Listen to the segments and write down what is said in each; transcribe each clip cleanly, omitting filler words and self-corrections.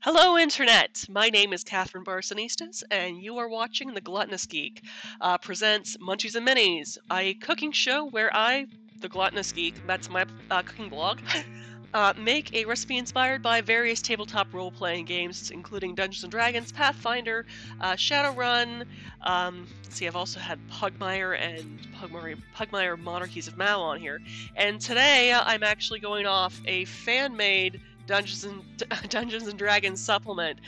Hello, Internet! My name is Catherine Barsonistas, and you are watching The Gluttonous Geek presents Munchies and Minis, a cooking show where I, the Gluttonous Geek, that's my cooking blog, make a recipe inspired by various tabletop role-playing games, including Dungeons & Dragons, Pathfinder, Shadowrun. Let's see, I've also had Pugmire and Pugmire Monarchies of Mao on here. And today I'm actually going off a fan-made Dungeons and Dragons supplement,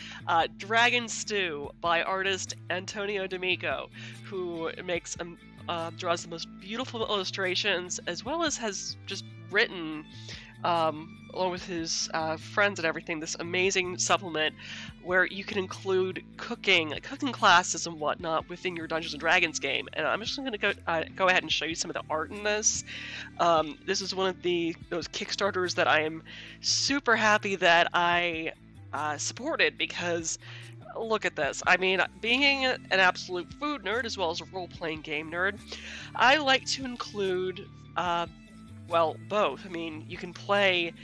Dragon Stew by artist Antonio D'Amico, who makes draws the most beautiful illustrations, as well as has just written, along with his friends and everything, this amazing supplement where you can include cooking classes and whatnot within your Dungeons and Dragons game. And I'm just going to go ahead and show you some of the art in this. This is one of those Kickstarters that I am super happy that I supported, because look at this. I mean, being an absolute food nerd as well as a role-playing game nerd, I like to include well, both. I mean, you can play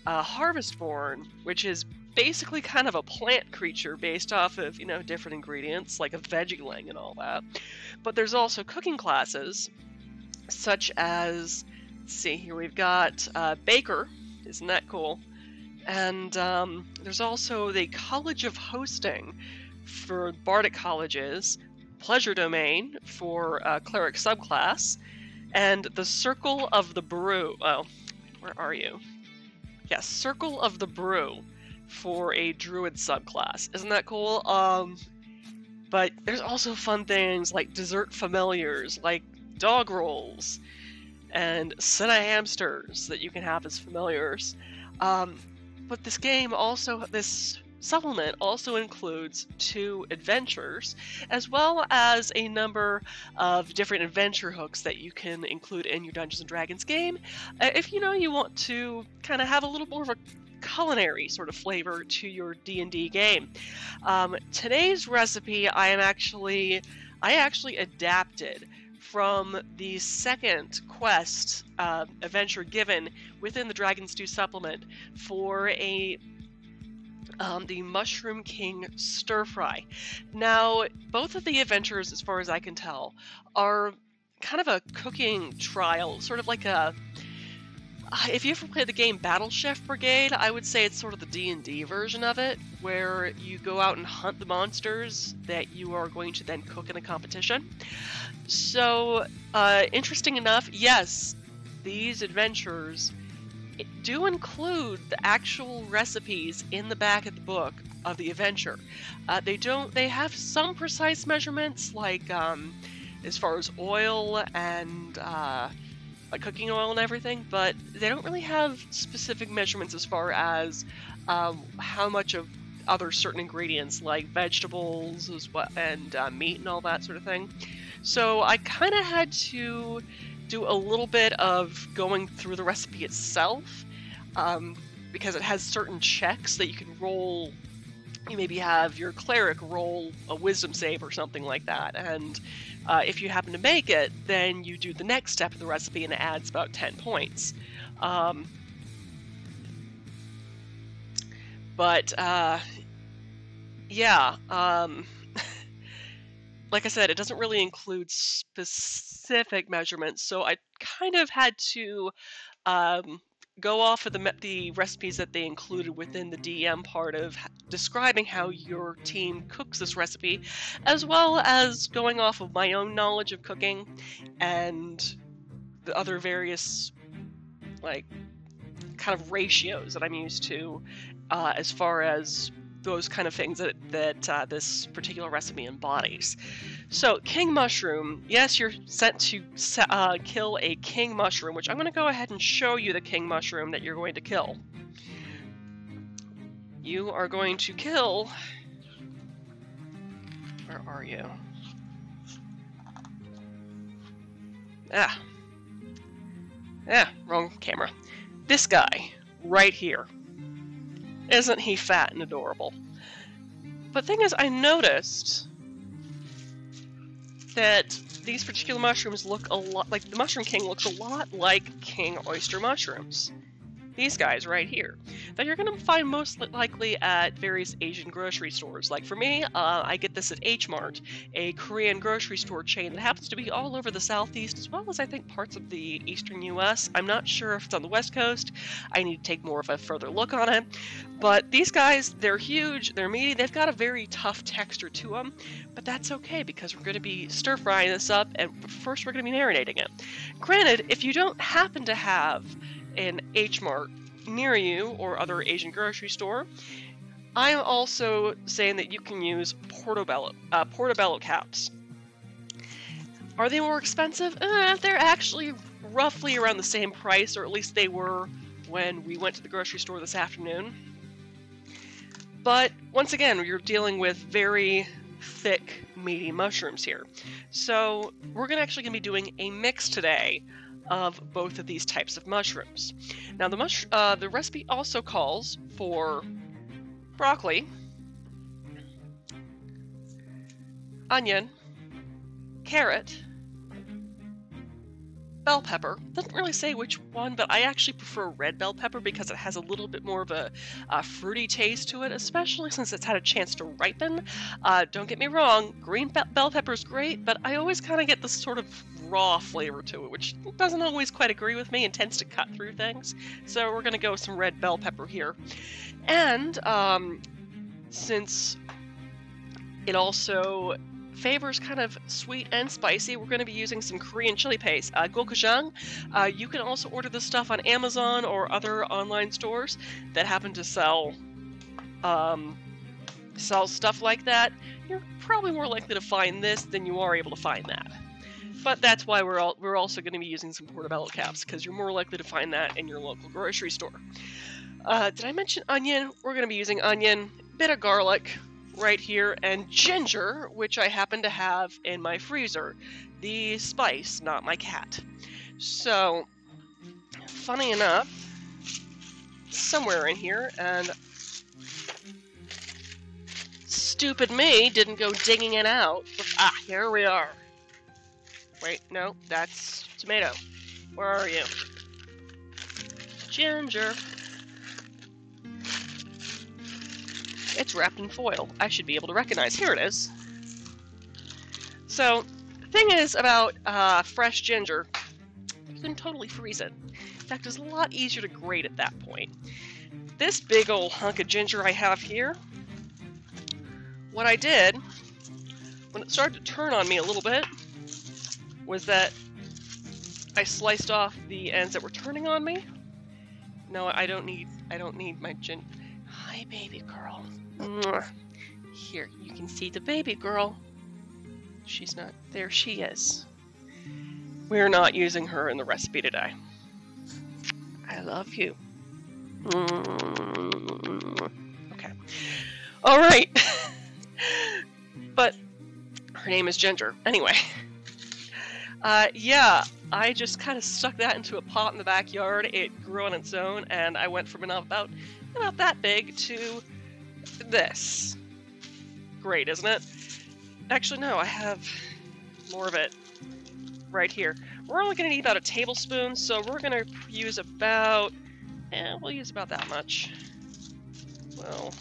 Harvestborn, which is basically kind of a plant creature based off of, different ingredients, like a veggieling and all that. But there's also cooking classes, such as, let's see, here we've got Baker. Isn't that cool? And there's also the College of Hosting for Bardic colleges, Pleasure Domain for Cleric subclass, and the Circle of the Brew. Oh, where are you? Yes, Circle of the Brew for a Druid subclass. Isn't that cool? But there's also fun things like dessert familiars, like dog rolls, and Senna hamsters that you can have as familiars. But this supplement also includes 2 adventures, as well as a number of different adventure hooks that you can include in your Dungeons & Dragons game, if you want to kind of have a little more of a culinary sort of flavor to your D&D game. Today's recipe I actually adapted from the second quest adventure given within the Dragon Stew supplement for the Mushroom King Stir Fry. Now, both of the adventures, as far as I can tell, are kind of a cooking trial, sort of like if you ever played the game Battle Chef Brigade, I would say it's sort of the D&D version of it, where you go out and hunt the monsters that you are going to then cook in a competition. So, interesting enough, yes, these adventures do include the actual recipes in the back of the book of the adventure. They have some precise measurements, like as far as oil and like cooking oil and everything, but they don't really have specific measurements as far as how much of other certain ingredients like vegetables and meat and all that sort of thing. So I kind of had to do a little bit of going through the recipe itself, because it has certain checks that you can roll. You maybe have your cleric roll a wisdom save or something like that, and if you happen to make it, then you do the next step of the recipe and it adds about 10 points. Yeah, like I said, it doesn't really include specific measurements, so I kind of had to go off of the recipes that they included within the DM part of describing how your team cooks this recipe, as well as going off of my own knowledge of cooking and the other various, like, kind of ratios that I'm used to as far as those kind of things that this particular recipe embodies. So, king mushroom. Yes, you're sent to kill a king mushroom, which I'm going to go ahead and show you the king mushroom that you're going to kill. You are going to kill... Where are you? Wrong camera. This guy, right here. Isn't he fat and adorable? But the thing is, I noticed that these particular mushrooms look a lot like the Mushroom King looks a lot like king oyster mushrooms. these guys right here that you're going to find most likely at various Asian grocery stores. Like for me, I get this at H Mart, a Korean grocery store chain that happens to be all over the Southeast as well as I think parts of the Eastern US. I'm not sure if it's on the West Coast. I need to take more of a further look on it. But these guys, they're huge, they're meaty, they've got a very tough texture to them, but that's okay because we're going to be stir frying this up, and first we're going to be marinating it. Granted, if you don't happen to have an H Mart near you or other Asian grocery store, I'm also saying that you can use portobello caps. Are they more expensive? They're actually roughly around the same price, or at least they were when we went to the grocery store this afternoon. But once again, you're dealing with very thick, meaty mushrooms here. So we're actually going to be doing a mix today of both of these types of mushrooms. Now the recipe also calls for broccoli, onion, carrot, bell pepper. Doesn't really say which one, but I actually prefer red bell pepper because it has a little bit more of a fruity taste to it, especially since it's had a chance to ripen. Don't get me wrong, green bell pepper is great, but I always kind of get this sort of raw flavor to it, which doesn't always quite agree with me and tends to cut through things. So we're going to go with some red bell pepper here. And since it also favors kind of sweet and spicy, we're going to be using some Korean chili paste, gochujang. You can also order this stuff on Amazon or other online stores that happen to sell stuff like that. You're probably more likely to find this than you are able to find that. But that's why we're also going to be using some portobello caps, because you're more likely to find that in your local grocery store. Did I mention onion? We're going to be using onion, bit of garlic right here, and ginger, which I happen to have in my freezer. The spice, not my cat. So, funny enough, somewhere in here, and stupid me didn't go digging it out. Here we are. Wait, no, that's tomato. Where are you? Ginger. It's wrapped in foil. I should be able to recognize. Here it is. So, the thing is about fresh ginger, you can totally freeze it. In fact, it's a lot easier to grate at that point. This big old hunk of ginger I have here, what I did, when it started to turn on me a little bit, was that I sliced off the ends that were turning on me. No, I don't need my ginger. Hi, baby girl. Here, you can see the baby girl. She's not... There she is. We're not using her in the recipe today. I love you. Okay. Alright. But her name is Ginger. Anyway. Yeah, I just kind of stuck that into a pot in the backyard. It grew on its own, and I went from about that big to this. Great, isn't it? Actually, no, I have more of it right here. We're only going to need about a tablespoon, so we're going to use about... we'll use about that much. We'll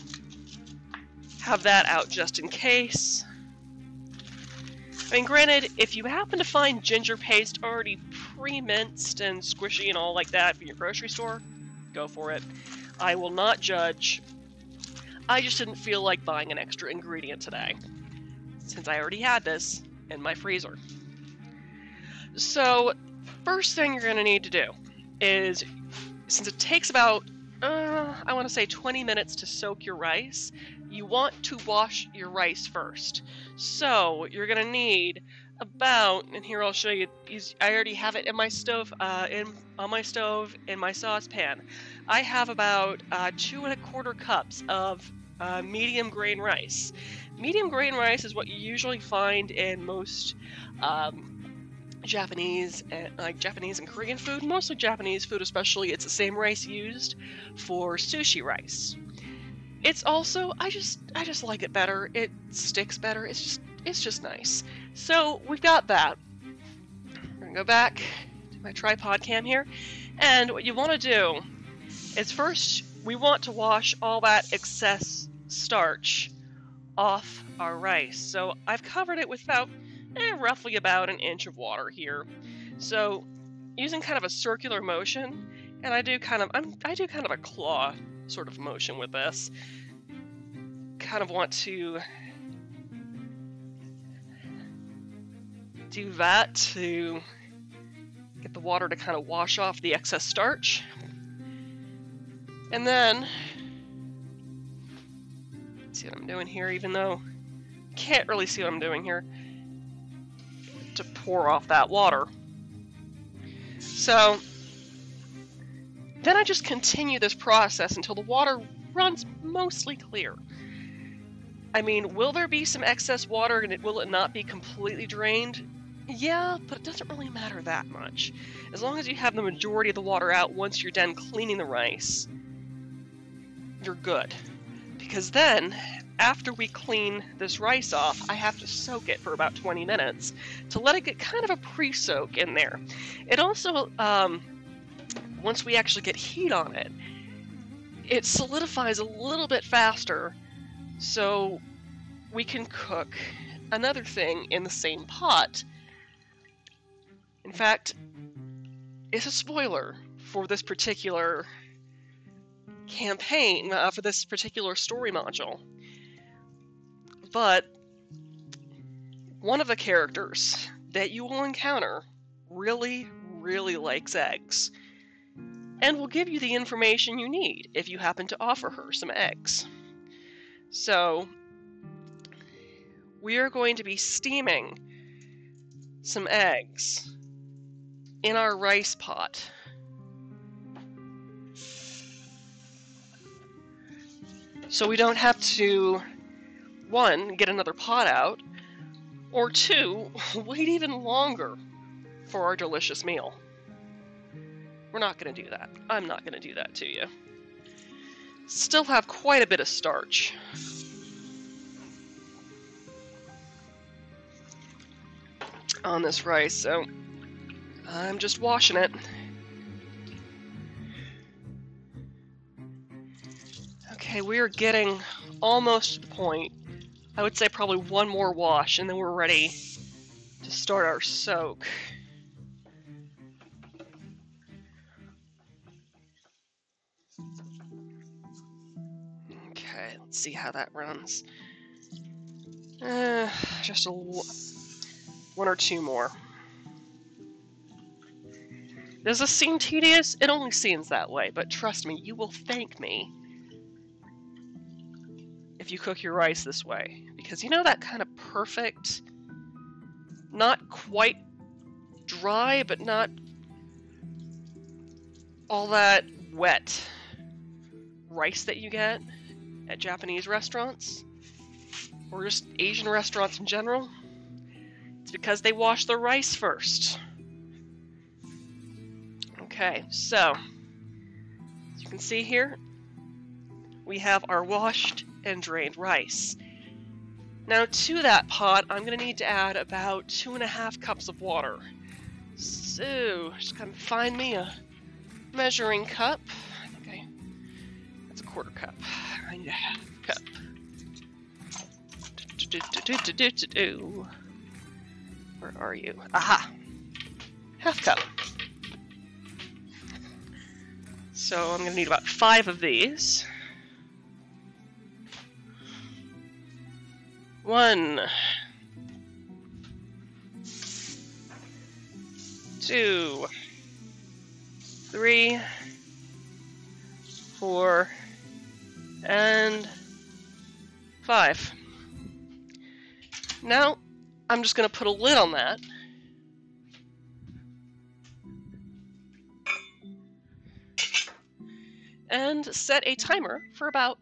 have that out just in case. I mean, granted, if you happen to find ginger paste already pre-minced and squishy and all like that in your grocery store, go for it. I will not judge. I just didn't feel like buying an extra ingredient today, since I already had this in my freezer. So, first thing you're going to need to do is, since it takes about, I want to say 20 minutes to soak your rice, you want to wash your rice first. So, you're going to need about, and here I'll show you, I already have it in my stove, on my stove, in my saucepan. I have about 2 1/4 cups of medium grain rice. Medium grain rice is what you usually find in most Japanese and Korean food, mostly Japanese food especially. It's the same rice used for sushi rice. It's also, I just like it better. It sticks better. It's just nice. So we've got that. We're gonna go back to my tripod cam here, and what you want to do is first we want to wash all that excess starch off our rice. So I've covered it with roughly about an inch of water here. So using kind of a circular motion, and I do kind of a claw sort of motion with this. Kind of want to do that to get the water to kind of wash off the excess starch. And then, see what I'm doing here, even though you can't really see what I'm doing here, to pour off that water. So then I just continue this process until the water runs mostly clear. I mean, will there be some excess water and will it not be completely drained? Yeah, but it doesn't really matter that much. As long as you have the majority of the water out once you're done cleaning the rice, you're good. Because then, after we clean this rice off, I have to soak it for about 20 minutes to let it get kind of a pre-soak in there. It also, once we actually get heat on it, it solidifies a little bit faster, so we can cook another thing in the same pot. In fact, it's a spoiler for this particular campaign, for this particular story module. But one of the characters that you will encounter really, really likes eggs, and will give you the information you need if you happen to offer her some eggs. So, we are going to be steaming some eggs in our rice pot. So we don't have to, 1, get another pot out, or 2, wait even longer for our delicious meal. We're not going to do that. I'm not going to do that to you. Still have quite a bit of starch. On this rice, so I'm just washing it. Okay, we are getting almost to the point. I would say probably one more wash, and then we're ready to start our soak. Okay, let's see how that runs. Just one or two more. Does this seem tedious? It only seems that way, but trust me, you will thank me if you cook your rice this way. Because you know that kind of perfect, not quite dry, but not all that wet rice that you get at Japanese restaurants, or just Asian restaurants in general? It's because they wash the rice first. Okay, so, as you can see here, we have our washed and drained rice. Now to that pot, I'm going to need to add about 2.5 cups of water. So, just kind of find me a measuring cup. I think that's a 1/4 cup. I need a 1/2 cup. Where are you? Aha! 1/2 cup. So I'm going to need about 5 of these. 1, 2, 3, 4, and 5. Now, I'm just going to put a lid on that. And set a timer for about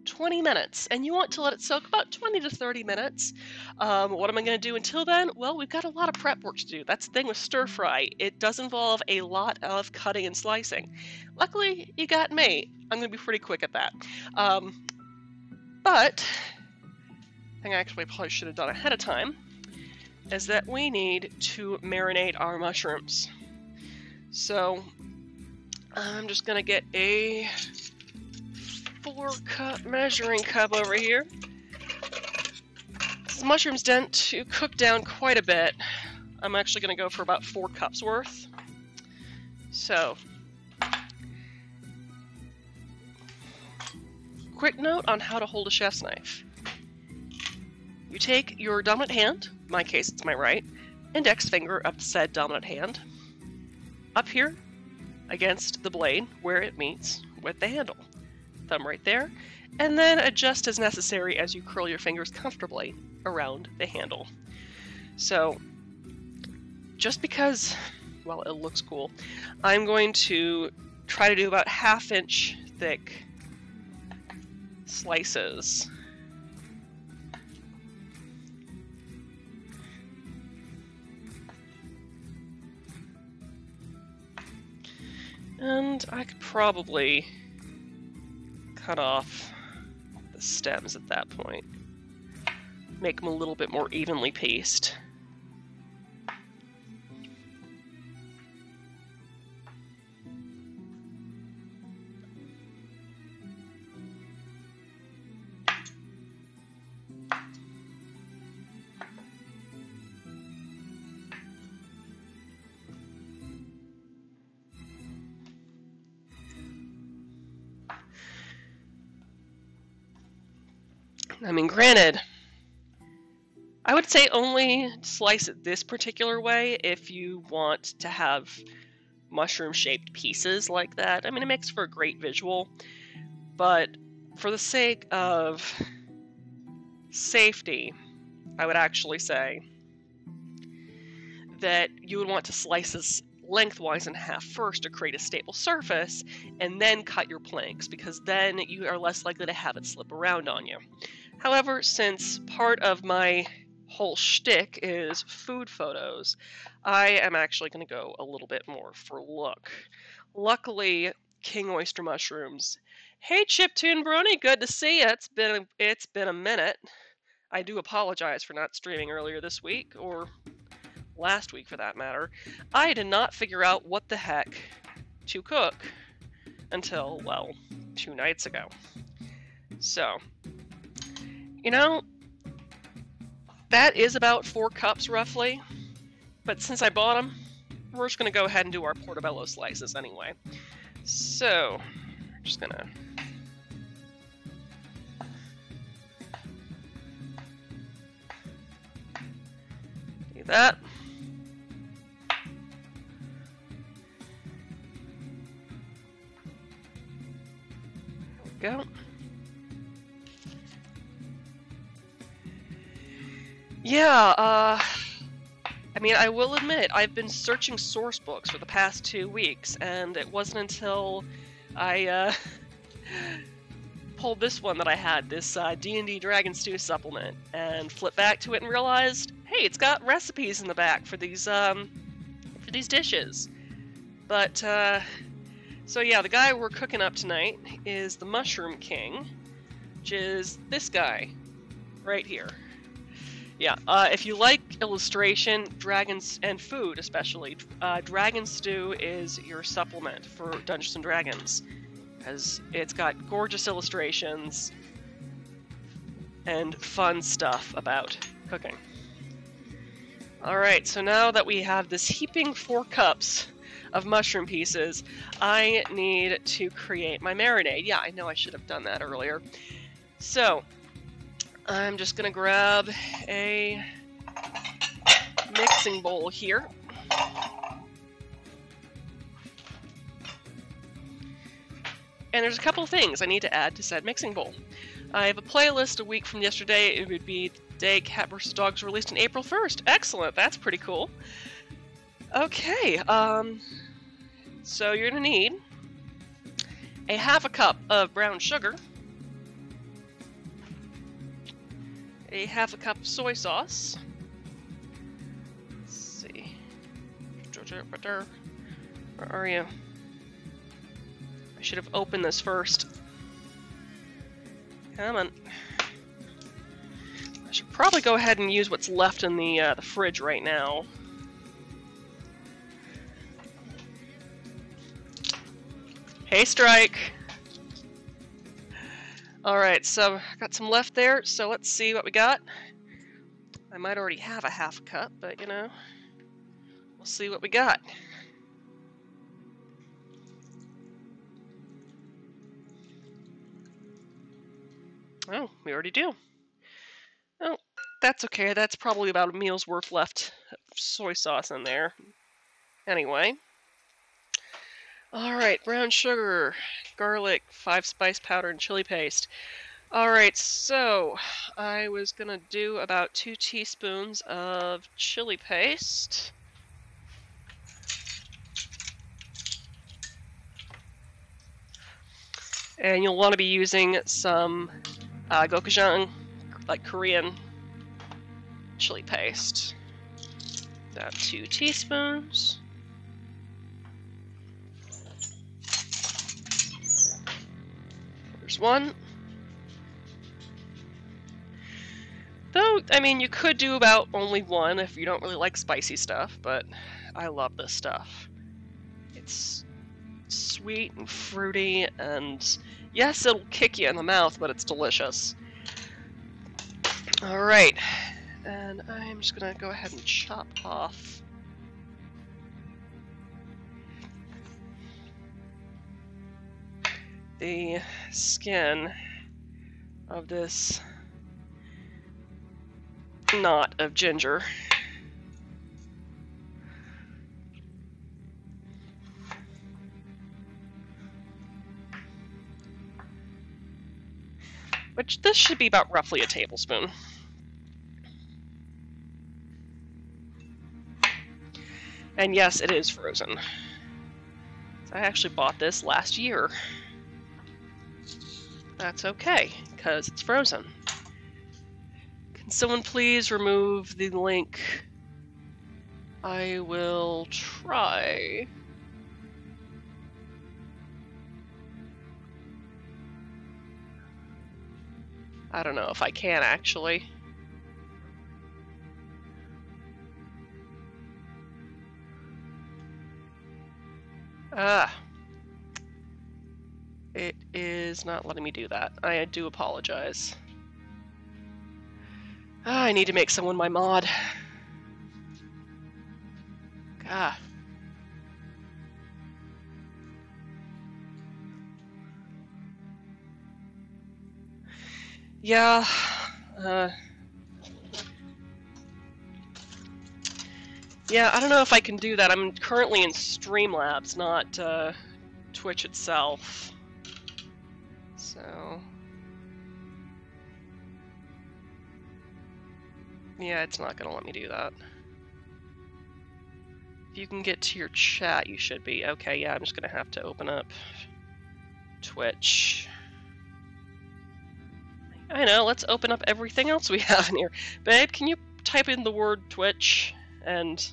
20 minutes. And you want to let it soak about 20 to 30 minutes. What am I going to do until then? Well, we've got a lot of prep work to do. That's the thing with stir fry. It does involve a lot of cutting and slicing. Luckily, you got me. I'm going to be pretty quick at that. But, the thing I actually probably should have done ahead of time is that we need to marinate our mushrooms. So, I'm just gonna get a 4-cup measuring cup over here. The mushrooms tend to cook down quite a bit. I'm actually gonna go for about 4 cups worth. So, quick note on how to hold a chef's knife. You take your dominant hand, in my case it's my right, index finger of the said dominant hand, up here against the blade where it meets with the handle. Thumb right there, and then adjust as necessary as you curl your fingers comfortably around the handle. So, just because, well, it looks cool, I'm going to try to do about 1/2 inch thick slices. And I could probably cut off the stems at that point. Make them a little bit more evenly paced. I mean, granted, I would say only slice it this particular way if you want to have mushroom-shaped pieces like that. I mean, it makes for a great visual, but for the sake of safety, I would actually say that you would want to slice this lengthwise in half first to create a stable surface, and then cut your planks, because then you are less likely to have it slip around on you. However, since part of my whole shtick is food photos, I am actually going to go a little bit more for look. Luckily, king oyster mushrooms. Hey, Chiptune Brony, good to see you. It's been a minute. I do apologize for not streaming earlier this week, or last week for that matter. I did not figure out what the heck to cook until, well, 2 nights ago. So, you know, that is about 4 cups roughly, but since I bought them, we're just going to go ahead and do our portobello slices anyway. So, I'm just going to do that. There we go. Yeah, I mean, I will admit, I've been searching source books for the past 2 weeks, and it wasn't until I pulled this one that I had, this D&D Dragon Stew supplement, and flipped back to it and realized, hey, it's got recipes in the back for these dishes. But, so yeah, the guy we're cooking up tonight is the Mushroom King, which is this guy, right here. Yeah, if you like illustration, dragons, and food especially, Dragon Stew is your supplement for Dungeons & Dragons, because it's got gorgeous illustrations and fun stuff about cooking. Alright, so now that we have this heaping 4 cups of mushroom pieces, I need to create my marinade. Yeah, I know I should have done that earlier. So, I'm just gonna grab a mixing bowl here. And there's a couple of things I need to add to said mixing bowl. I have a playlist a week from yesterday. It would be the day Cat vs. Dogs released on April 1st. Excellent, that's pretty cool. Okay, so you're gonna need a 1/2 cup of brown sugar, a 1/2 cup of soy sauce. Let's see. Where are you? I should have opened this first. Come on. I should probably go ahead and use what's left in the fridge right now. Hey, Strike! Alright, so I got some left there, so let's see what we got. I might already have a half cup, but you know, we'll see what we got. Oh, we already do. Oh, that's okay. That's probably about a meal's worth left of soy sauce in there. Anyway. Alright, brown sugar, garlic, 5 spice powder, and chili paste. Alright, so I was gonna do about 2 teaspoons of chili paste. And you'll want to be using some gochujang, like Korean chili paste. About 2 teaspoons. There's 1. Though, I mean, you could do about only 1 if you don't really like spicy stuff, but I love this stuff. It's sweet and fruity, and yes, it'll kick you in the mouth, but it's delicious. Alright, and I'm just gonna go ahead and chop off the skin of this knot of ginger. Which this should be about roughly a tablespoon. And yes, it is frozen. So I actually bought this last year. That's okay, because it's frozen. Can someone please remove the link? I will try. I don't know if I can, actually. It is not letting me do that. I do apologize. I need to make someone my mod. Ah. Yeah. Yeah, I don't know if I can do that. I'm currently in Streamlabs, not Twitch itself. So... yeah, it's not gonna let me do that. If you can get to your chat, you should be. Okay, yeah, I'm just gonna have to open up Twitch. I know, let's open up everything else we have in here. Babe, can you type in the word Twitch and...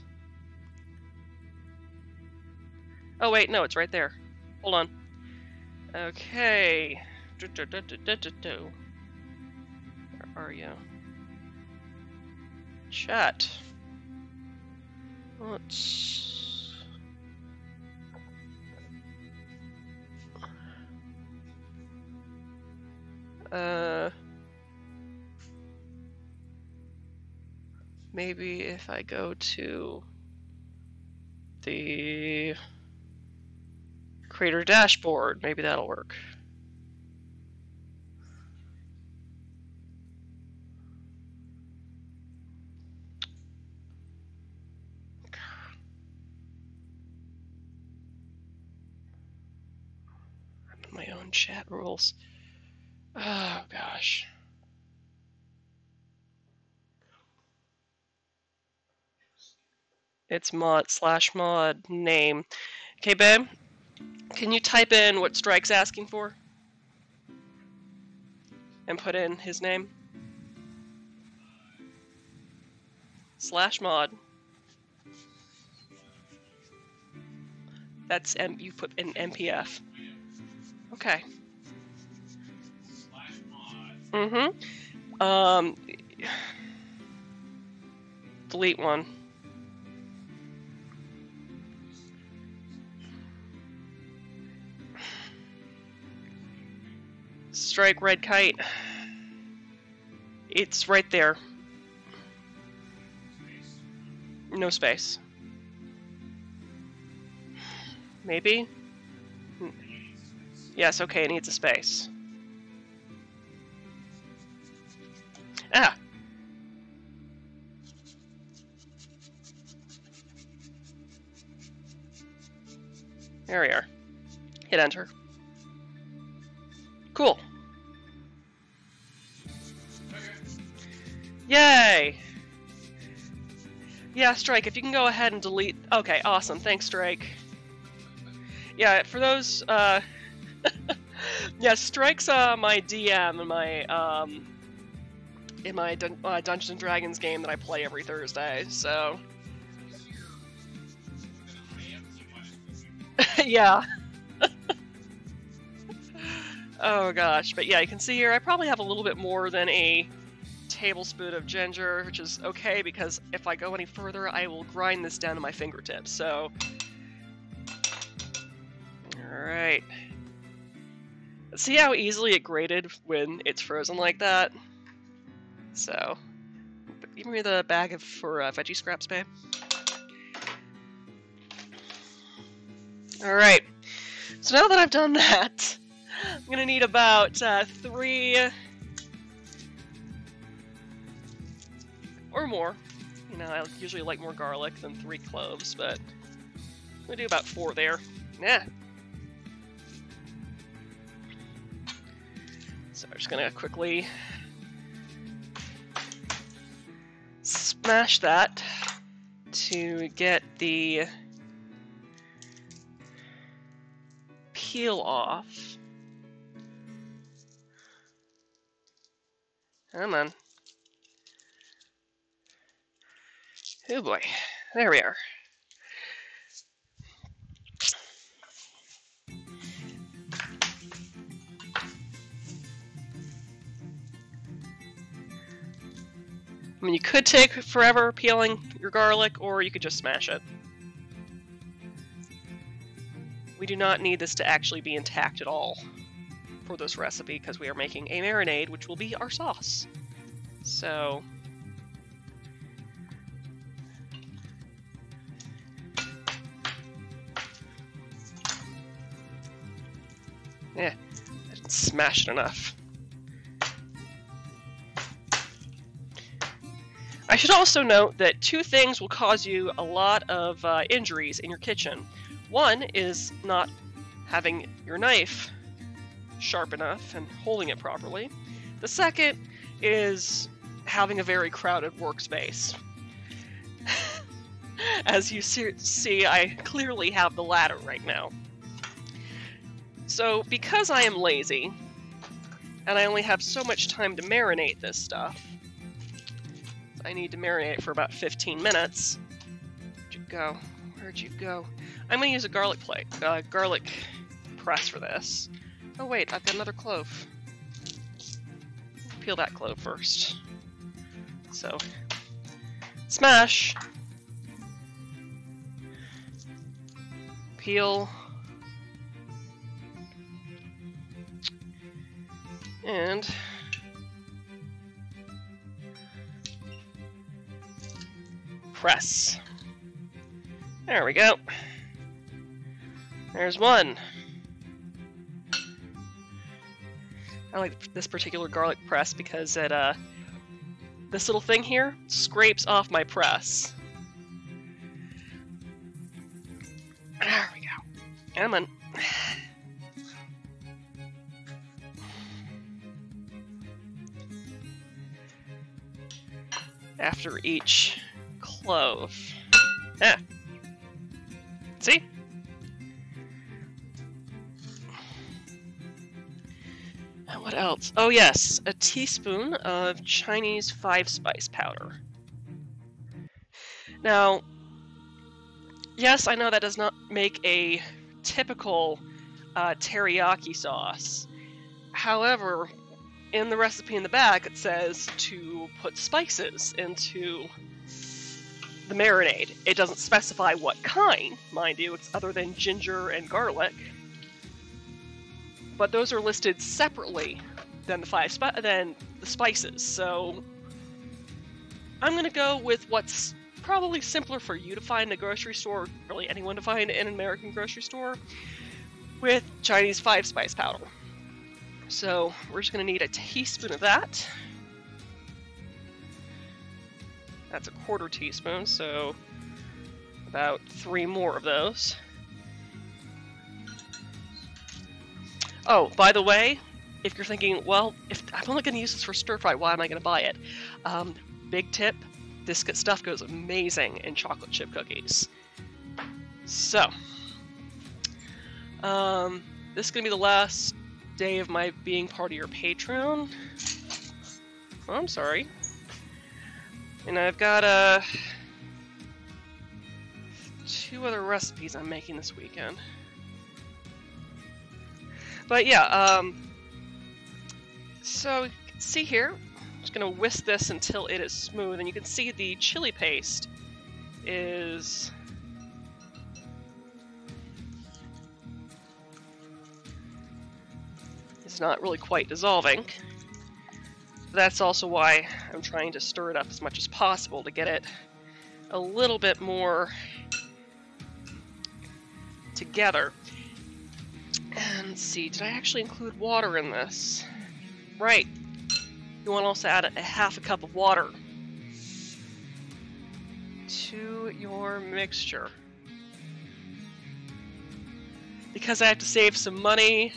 oh wait, no, it's right there. Hold on. Okay. Where are you? Chat. Let's... maybe if I go to the creator dashboard, maybe that'll work. I'm in my own chat rules. Oh gosh. It's mod/mod name. Okay, babe, can you type in what Strike's asking for? And put in his name? /mod. That's you put in MPF. Okay. Mm-hmm. Delete one. Strike, red kite. It's right there. No space. Maybe? Yes, okay, it needs a space. Ah! There we are. Hit enter. Cool. Yay! Yeah, Strike, if you can go ahead and delete... Okay, awesome. Thanks, Strike. Yeah, for those, yeah, Strike's, my DM in my Dungeons & Dragons game that I play every Thursday, so... Yeah. Oh gosh, but yeah, you can see here I probably have a little bit more than a tablespoon of ginger, which is okay because if I go any further I will grind this down to my fingertips, so... Alright. See how easily it grated when it's frozen like that? So, give me the bag for veggie scraps, babe. Alright, so now that I've done that, I'm gonna need about 3 or more. You know, I usually like more garlic than 3 cloves, but I'm gonna do about 4 there. Yeah. So I'm just gonna quickly smash that to get the peel off. Come on. Oh boy. There we are. I mean, you could take forever peeling your garlic, or you could just smash it. We do not need this to actually be intact at all for this recipe, because we are making a marinade, which will be our sauce. So... yeah, I didn't smash it enough. I should also note that 2 things will cause you a lot of injuries in your kitchen. One is not having your knife sharp enough and holding it properly. The second is having a very crowded workspace. As you see, I clearly have the latter right now. So, because I am lazy, and I only have so much time to marinate this stuff, I need to marinate it for about 15 minutes. Where'd you go? Where'd you go? I'm going to use a garlic press for this. Oh wait, I've got another clove. Peel that clove first. So, smash. Peel. And press. There we go. There's one. I like this particular garlic press because it, this little thing here scrapes off my press. There we go. Come on. After each clove. Ah. See? And what else? Oh yes, a teaspoon of Chinese 5-spice powder. Now, yes, I know that does not make a typical teriyaki sauce. However, in the recipe in the back, it says to put spices into the marinade. It doesn't specify what kind, mind you, it's other than ginger and garlic. But those are listed separately than the spices. So I'm gonna go with what's probably simpler for you to find in a grocery store, really anyone to find in an American grocery store, with Chinese 5-spice powder. So we're just gonna need a teaspoon of that. That's a 1/4 teaspoon, so about 3 more of those. Oh, by the way, if you're thinking, well, if I'm only going to use this for stir fry, why am I going to buy it? Big tip, this stuff goes amazing in chocolate chip cookies. So, this is going to be the last day of my being part of your Patreon. Oh, I'm sorry. And I've got 2 other recipes I'm making this weekend. But yeah, so you can see here, I'm just going to whisk this until it is smooth, and you can see the chili paste is not really quite dissolving. That's also why I'm trying to stir it up as much as possible to get it a little bit more together. And let's see, did I actually include water in this? Right. You want to also add a 1/2 cup of water to your mixture. Because I have to save some money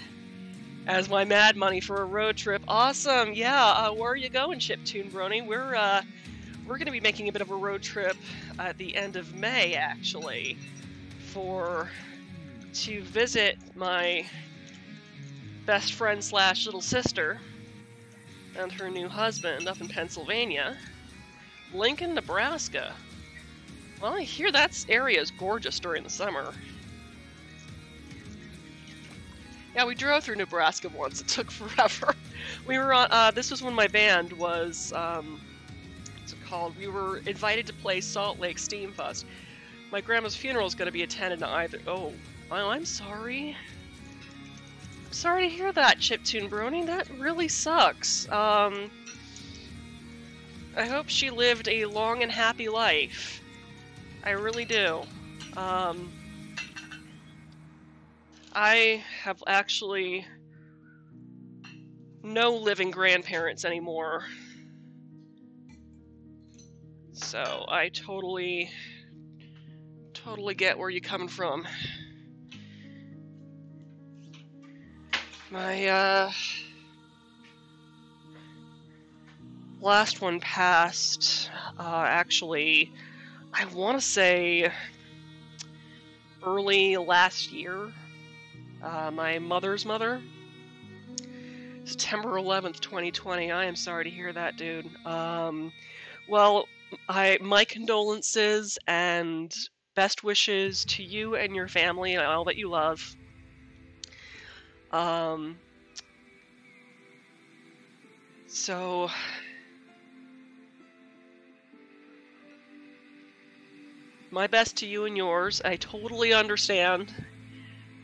as my mad money for a road trip. Awesome! Yeah, where are you going, Chiptune Brony? We're going to be making a bit of a road trip at the end of May, actually, to visit my best friend / little sister and her new husband up in Pennsylvania, Lincoln, Nebraska. Well, I hear that area is gorgeous during the summer. Yeah, we drove through Nebraska once. It took forever. We were on, this was when my band was, what's it called? We were invited to play Salt Lake Steam Fest. My grandma's funeral is going to be attended to either. Oh, I'm sorry. I'm sorry to hear that, Chiptune Brony. That really sucks. I hope she lived a long and happy life. I really do. I have actually no living grandparents anymore. So I totally get where you're coming from. My last one passed, actually, I want to say early last year. My mother's mother, September 11th, 2020. I am sorry to hear that, dude. Well, my condolences and best wishes to you and your family and all that you love. So my best to you and yours. I totally understand.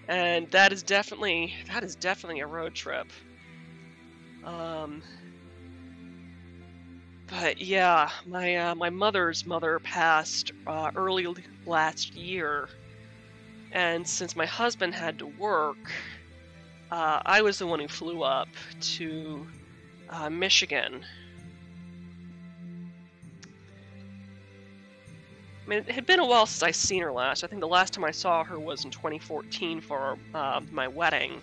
And that is definitely a road trip. But yeah, my mother's mother passed early last year, and since my husband had to work, I was the one who flew up to Michigan. I mean, it had been a while since I seen her last. I think the last time I saw her was in 2014 for my wedding.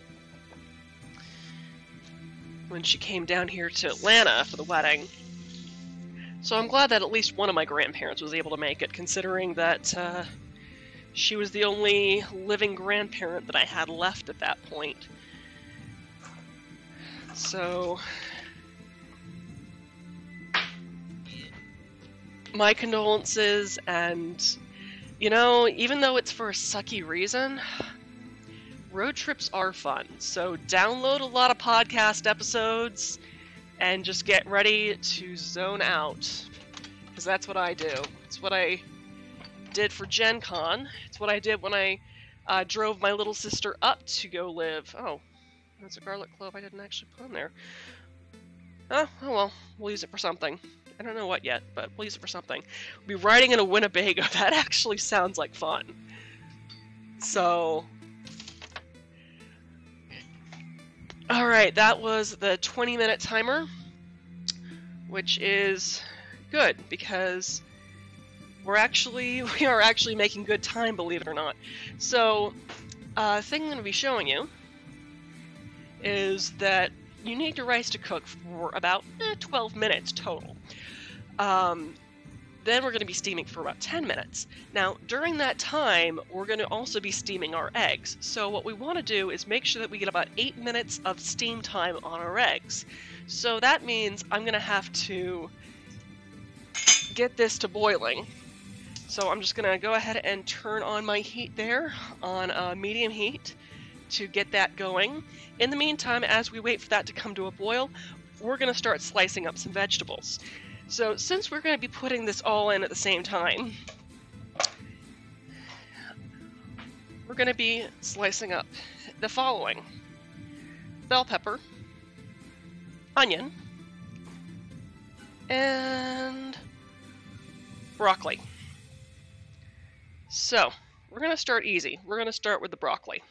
When she came down here to Atlanta for the wedding. So I'm glad that at least one of my grandparents was able to make it, considering that she was the only living grandparent that I had left at that point. So my condolences, and, you know, even though it's for a sucky reason, road trips are fun. So download a lot of podcast episodes and just get ready to zone out, because that's what I do. It's what I did for Gen Con. It's what I did when I drove my little sister up to go live. Oh, that's a garlic clove I didn't actually put in there. Oh well, we'll use it for something. I don't know what yet, but we'll use it for something. We'll be riding in a Winnebago. That actually sounds like fun. So, alright, that was the 20-minute timer, which is good because we are actually making good time, believe it or not. So, thing I'm going to be showing you is that you need your rice to cook for about 12 minutes total. Then we're going to be steaming for about 10 minutes. Now, during that time, we're going to also be steaming our eggs. So what we want to do is make sure that we get about 8 minutes of steam time on our eggs. So that means I'm going to have to get this to boiling. So I'm just going to go ahead and turn on my heat there on medium heat to get that going. In the meantime, as we wait for that to come to a boil, we're going to start slicing up some vegetables. So since we're going to be putting this all in at the same time, we're going to be slicing up the following: bell pepper, onion, and broccoli. So we're going to start easy. We're going to start with the broccoli.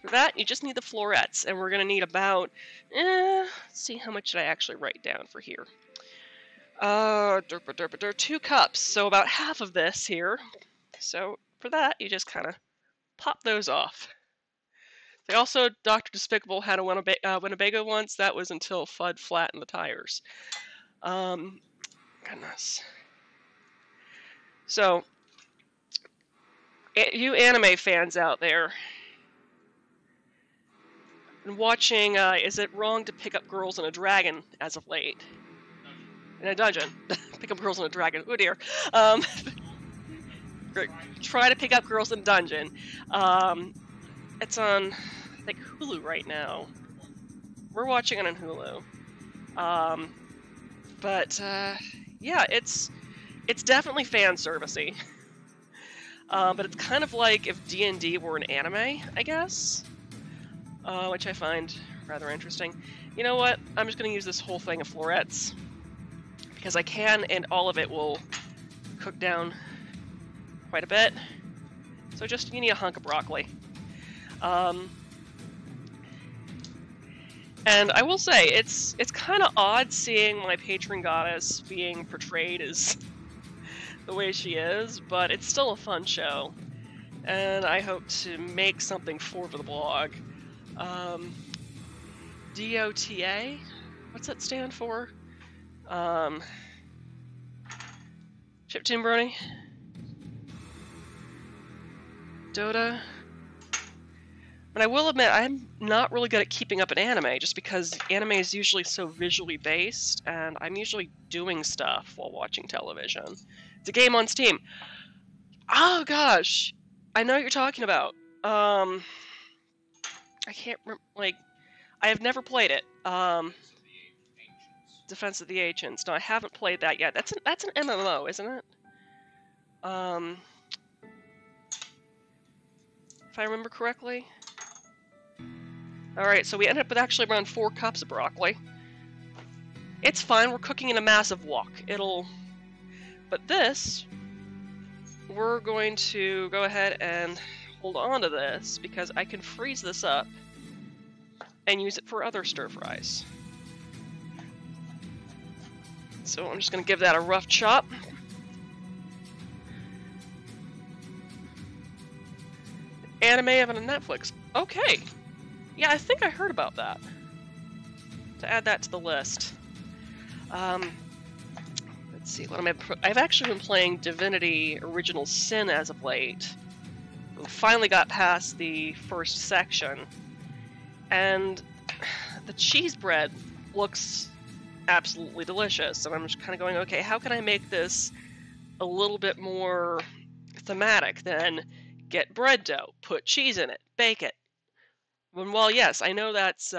For that, you just need the florets, and we're going to need about, let's see, how much did I actually write down for here? 2 cups, so about half of this here. So for that, you just kind of pop those off. They also, Dr. Despicable had a Winnebago once. That was until Fudd flattened the tires. Goodness. So, you anime fans out there, watching Is It Wrong to Pick Up Girls in a Dragon as of late? In a dungeon. Pick up girls in a dragon. Oh dear. Try to pick up girls in a dungeon. It's on, I think, Hulu right now. We're watching it on Hulu. Yeah, it's definitely fan servicey. But it's kind of like if D&D were an anime, I guess. Which I find rather interesting. You know what? I'm just going to use this whole thing of florets, because I can, and all of it will cook down quite a bit. So you need a hunk of broccoli. And I will say, it's kind of odd seeing my patron goddess being portrayed as the way she is, but it's still a fun show. And I hope to make something for the blog. DOTA? What's that stand for? Chiptune Brony? Dota? But I will admit, I'm not really good at keeping up an anime, just because anime is usually so visually based, and I'm usually doing stuff while watching television. It's a game on Steam. Oh gosh! I know what you're talking about. I can't remember, I have never played it. Defense of the Ancients. No, I haven't played that yet. That's an MMO, isn't it? If I remember correctly. Alright, so we ended up with actually around 4 cups of broccoli. It's fine, we're cooking in a massive wok. But this, we're going to go ahead and hold on to this, because I can freeze this up and use it for other stir fries. So I'm just going to give that a rough chop. Anime on Netflix. Okay. Yeah, I think I heard about that. To add that to the list. Let's see, what am I've actually been playing Divinity Original Sin as of late. We finally got past the first section. And the cheese bread looks absolutely delicious, and I'm just kind of going, okay, how can I make this a little bit more thematic than get bread dough, put cheese in it, bake it? Well, yes, I know that's,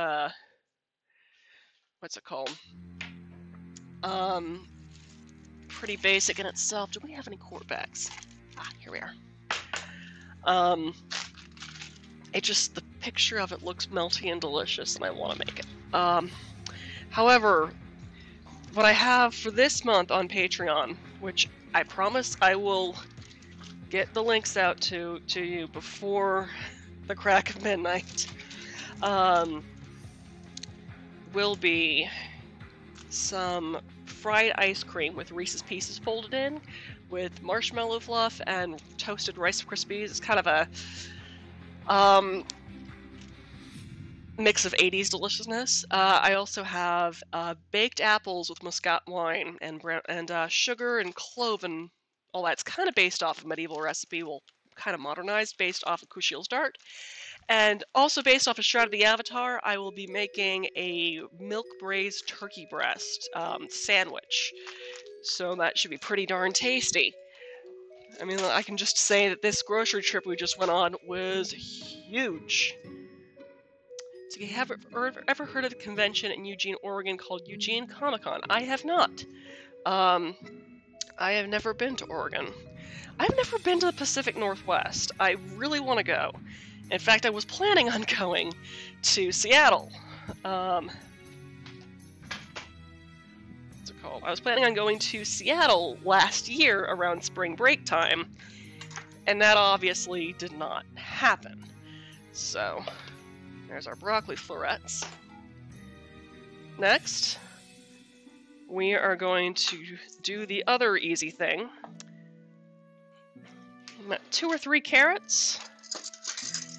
what's it called? Pretty basic in itself. Do we have any quarterbacks? Ah, here we are. The picture of it looks melty and delicious, and I want to make it. However, what I have for this month on Patreon, which I promise I will get the links out to you before the crack of midnight, will be some fried ice cream with Reese's Pieces folded in, with marshmallow fluff and toasted Rice Krispies. It's kind of a mix of 80s deliciousness. I also have baked apples with muscat wine and sugar and clove and all that. It's kind of based off a medieval recipe, well, kind of modernized, based off of Kushiel's Dart. And also based off of Shroud of the Avatar, I will be making a milk braised turkey breast sandwich. So that should be pretty darn tasty. I mean, I can just say that this grocery trip we just went on was huge. So you have ever heard of a convention in Eugene, Oregon called Eugene Comic-Con? I have not. I have never been to Oregon. I've never been to the Pacific Northwest. I really want to go. In fact, I was planning on going to Seattle. What's it called? I was planning on going to Seattle last year around spring break time, and that obviously did not happen. So, there's our broccoli florets. Next, we are going to do the other easy thing. 2 or 3 carrots.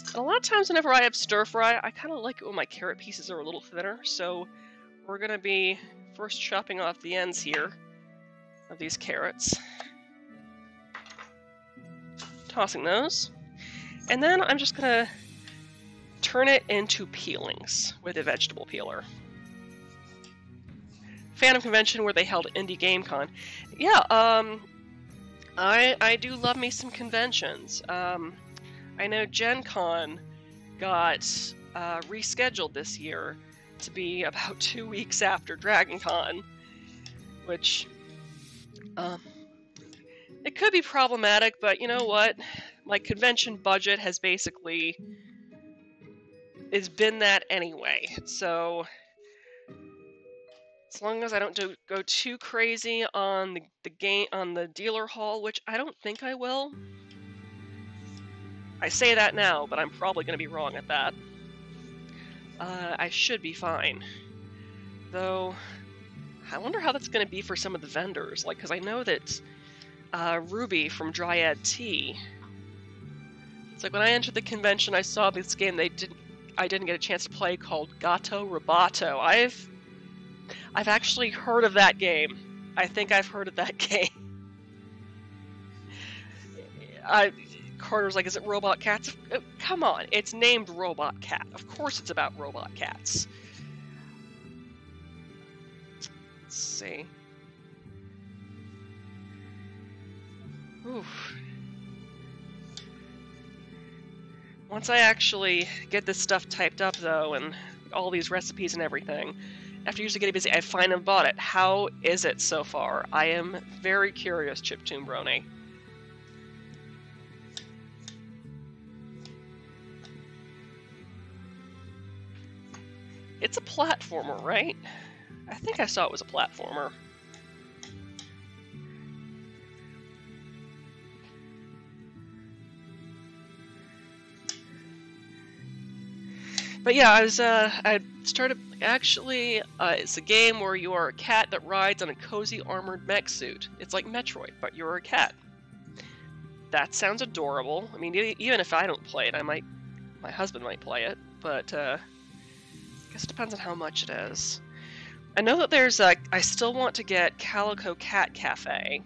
And a lot of times whenever I have stir fry, I kind of like it when my carrot pieces are a little thinner, so we're going to be first chopping off the ends here of these carrots. Tossing those. And then I'm just going to turn it into peelings with a vegetable peeler. Phantom Convention where they held Indie Game Con. Yeah, I do love me some conventions. I know Gen Con got rescheduled this year to be about 2 weeks after Dragon Con, which it could be problematic, but you know what? My convention budget has basically been that anyway, so as long as I don't go too crazy on the dealer hall, which I don't think I will. I say that now, but I'm probably going to be wrong at that. I should be fine. Though, I wonder how that's going to be for some of the vendors. Like, because I know that Ruby from Dryad Tea. It's like when I entered the convention, I saw this game I didn't get a chance to play called Gato Roboto. I've actually heard of that game. I think I've heard of that game. Carter's like, is it Robot Cats? Come on, it's named Robot Cat. Of course it's about robot cats. Let's see. Oof. Once I actually get this stuff typed up, though, and all these recipes and everything, after usually getting busy, I finally bought it. How is it so far? I am very curious, Chiptune Brony. It's a platformer, right? I think I saw it was a platformer. But yeah, I started, actually, it's a game where you are a cat that rides on a cozy armored mech suit. It's like Metroid, but you're a cat. That sounds adorable. I mean, even if I don't play it, my husband might play it, but, I guess it depends on how much it is. I know that there's I still want to get Calico Cat Cafe.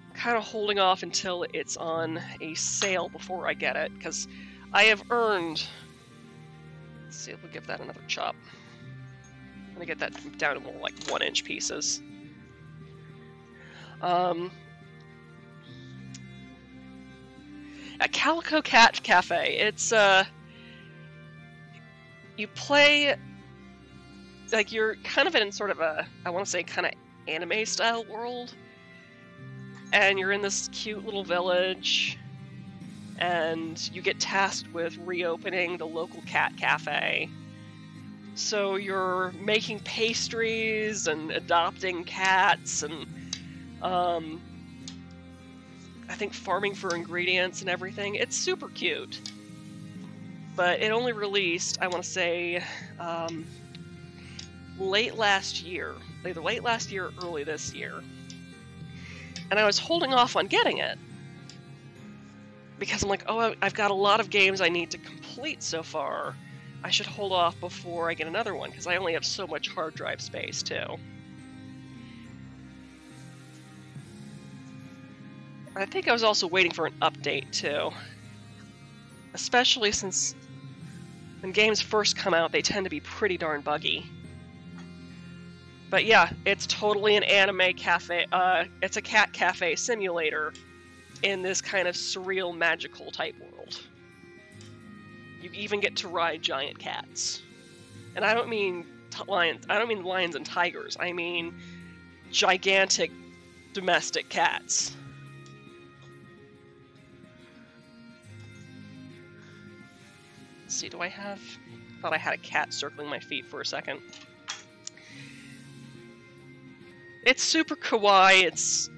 I'm kind of holding off until it's on a sale before I get it, because I have earned... Let's see if we'll give that another chop. I'm gonna get that down to more like 1-inch pieces. A Calico Cat Cafe. It's you play, like, you're kind of in sort of a, I want to say, kind of anime style world, and you're in this cute little village, and you get tasked with reopening the local cat cafe. So you're making pastries and adopting cats and I think farming for ingredients and everything. It's super cute. But it only released, I want to say, late last year. Either late last year or early this year. And I was holding off on getting it. Because I'm like, oh, I've got a lot of games I need to complete so far. I should hold off before I get another one, because I only have so much hard drive space, too. I think I was also waiting for an update, too. Especially since when games first come out, they tend to be pretty darn buggy. But yeah, it's totally an anime cafe. It's a cat cafe simulator in this kind of surreal, magical type world. You even get to ride giant cats. And I don't mean lions. I don't mean lions and tigers. I mean gigantic domestic cats. Let's see, do I have... I thought I had a cat circling my feet for a second. It's super kawaii, it's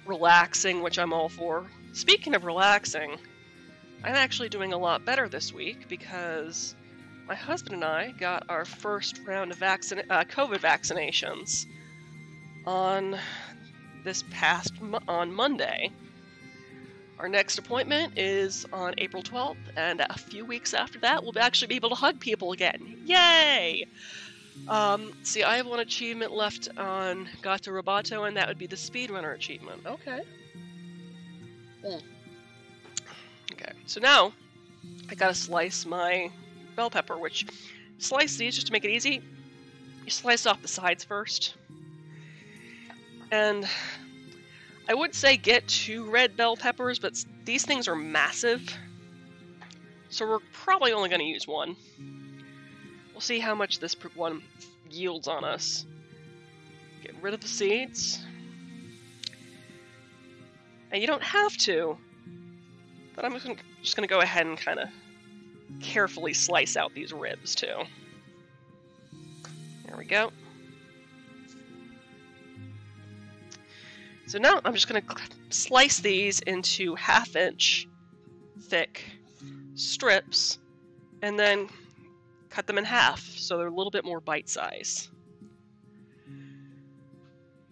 relaxing, which I'm all for. Speaking of relaxing, I'm actually doing a lot better this week because my husband and I got our first round of COVID vaccinations on Monday. Our next appointment is on April 12th, and a few weeks after that, we'll actually be able to hug people again. Yay! See, I have one achievement left on Gato Roboto, and that would be the speedrunner achievement. Okay. Okay, so now I gotta slice my bell pepper, which slice these just to make it easy. You slice off the sides first. And I would say get 2 red bell peppers, but these things are massive. So we're probably only going to use 1. We'll see how much this one yields on us. Get rid of the seeds. And you don't have to, but I'm just going to go ahead and kind of carefully slice out these ribs too. There we go. So now I'm just going to slice these into 1/2-inch thick strips and then cut them in half so they're a little bit more bite-size.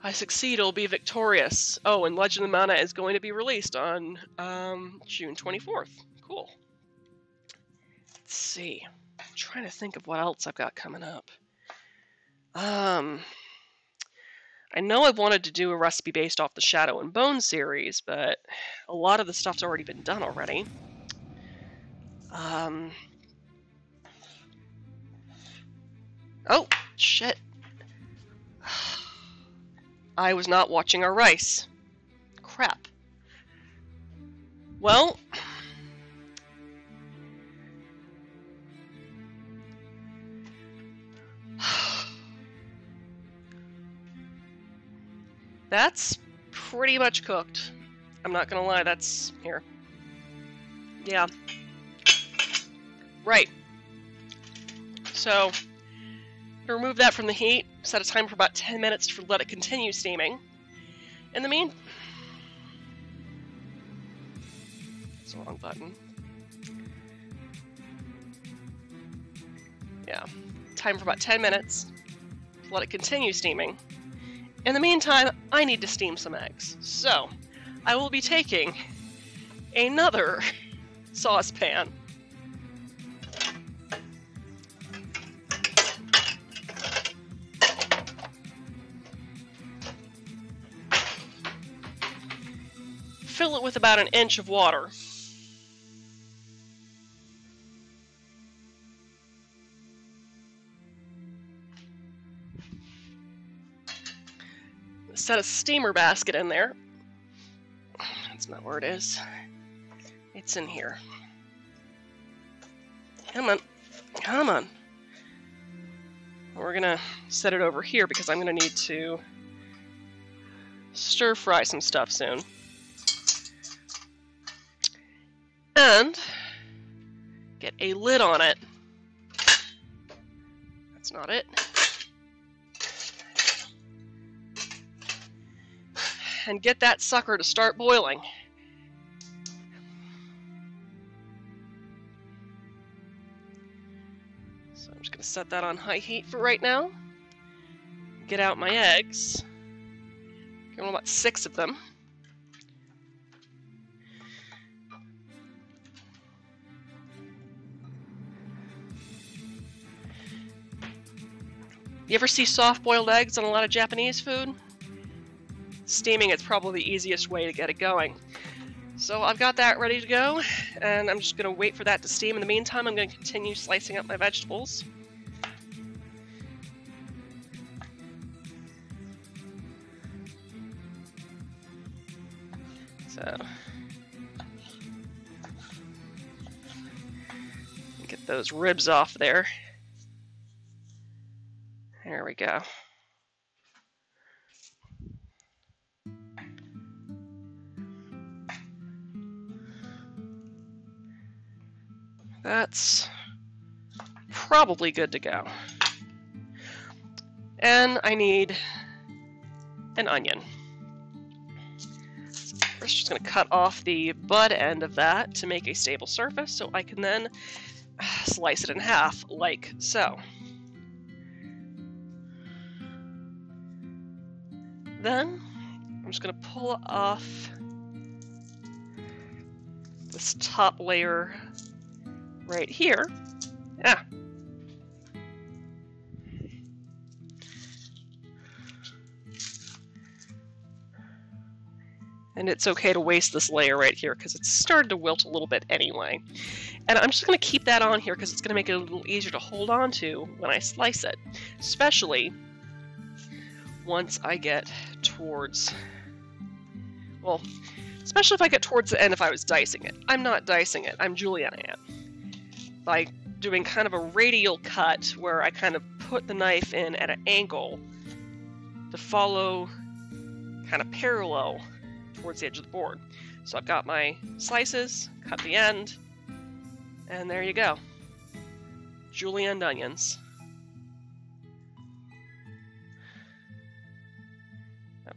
I succeed, I'll be victorious. Oh, and Legend of Mana is going to be released on June 24th. Cool. Let's see. I'm trying to think of what else I've got coming up. I know I wanted to do a recipe based off the Shadow and Bone series, but a lot of the stuff's already been done already. Oh, shit. I was not watching our rice. Crap. Well... That's pretty much cooked. I'm not gonna lie, that's... here. Yeah. Right. So, remove that from the heat, set a timer for about 10 minutes to let it continue steaming. In the mean... That's the wrong button. Yeah. Time for about 10 minutes to let it continue steaming. In the meantime, I need to steam some eggs. So, I will be taking another saucepan. Fill it with about 1 inch of water. Set a steamer basket in there. That's not where it is. It's in here. Come on. Come on. We're gonna set it over here because I'm gonna need to stir fry some stuff soon. And get a lid on it That's not it. And get that sucker to start boiling. So I'm just going to set that on high heat for right now. Get out my eggs. Get about 6 of them. You ever see soft-boiled eggs on a lot of Japanese food? Steaming is probably the easiest way to get it going. So I've got that ready to go, and I'm just going to wait for that to steam. In the meantime, I'm going to continue slicing up my vegetables. So, get those ribs off there. There we go. That's probably good to go. And I need an onion. First, just going to cut off the bud end of that to make a stable surface so I can then slice it in half, like so. Then, I'm just going to pull off this top layer right here. Yeah. And it's okay to waste this layer right here because it's started to wilt a little bit anyway. And I'm just going to keep that on here because it's going to make it a little easier to hold on to when I slice it. Especially once I get towards, well, especially if I get towards the end if I was dicing it. I'm not dicing it, I'm julienning it. By doing kind of a radial cut where I kind of put the knife in at an angle to follow kind of parallel towards the edge of the board. So I've got my slices, cut the end, and there you go. Julienned onions.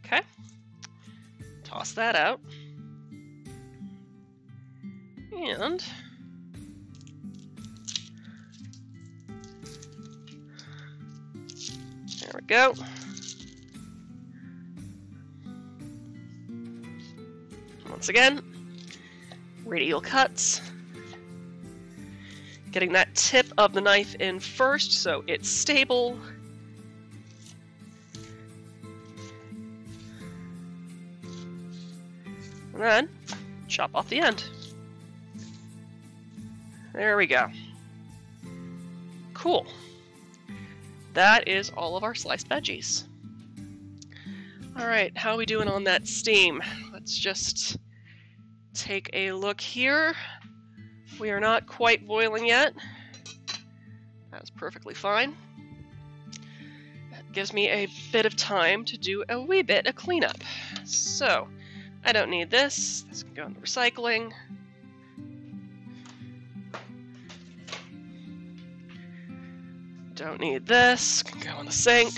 Okay. Toss that out. And there we go. Once again, radial cuts. Getting that tip of the knife in first so it's stable. And then chop off the end. There we go. Cool. That is all of our sliced veggies. Alright, how are we doing on that steam? Let's just take a look here. We are not quite boiling yet. That's perfectly fine. That gives me a bit of time to do a wee bit of cleanup. So, I don't need this. This can go in the recycling. Don't need this. Can go in the sink.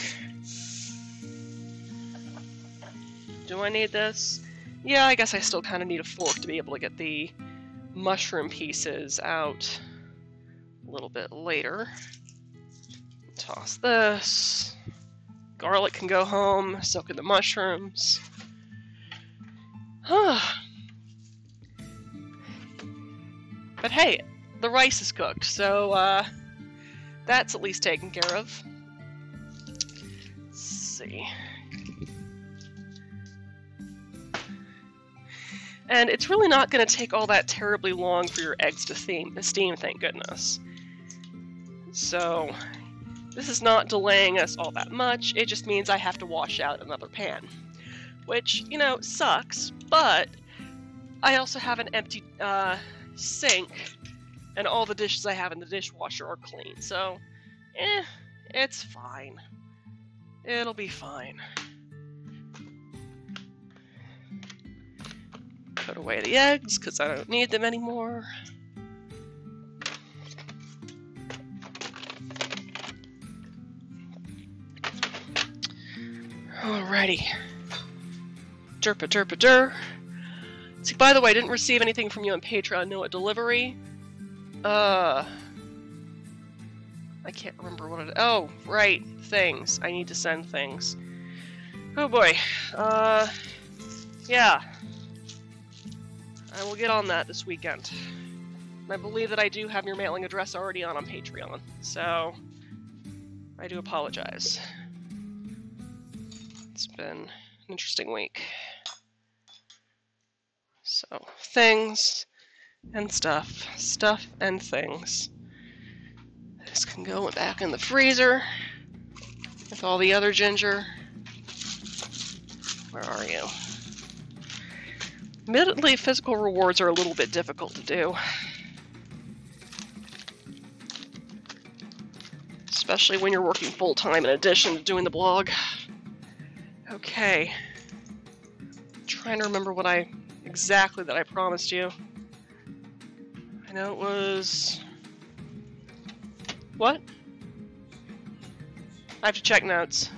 Do I need this? Yeah, I guess I still kind of need a fork to be able to get the mushroom pieces out a little bit later. Toss this. Garlic can go home. Soak in the mushrooms. But hey, the rice is cooked, so that's at least taken care of. Let's see. And it's really not going to take all that terribly long for your eggs to steam, thank goodness. So, this is not delaying us all that much, it just means I have to wash out another pan. Which, you know, sucks, but I also have an empty sink, and all the dishes I have in the dishwasher are clean, so, it's fine. It'll be fine. Put away the eggs, because I don't need them anymore. Alrighty. Derpa derpa der. See, by the way, I didn't receive anything from you on Patreon. No, a delivery. I can't remember what it... Oh, right. Things. I need to send things. Oh boy. Yeah. I will get on that this weekend. I believe that I do have your mailing address already on Patreon, so I do apologize. It's been an interesting week. So, things and stuff. Stuff and things. This can go back in the freezer with all the other ginger. Where are you? Admittedly, physical rewards are a little bit difficult to do. Especially when you're working full-time in addition to doing the blog. Okay. I'm trying to remember what exactly that I promised you. I know it was... What? I have to check notes.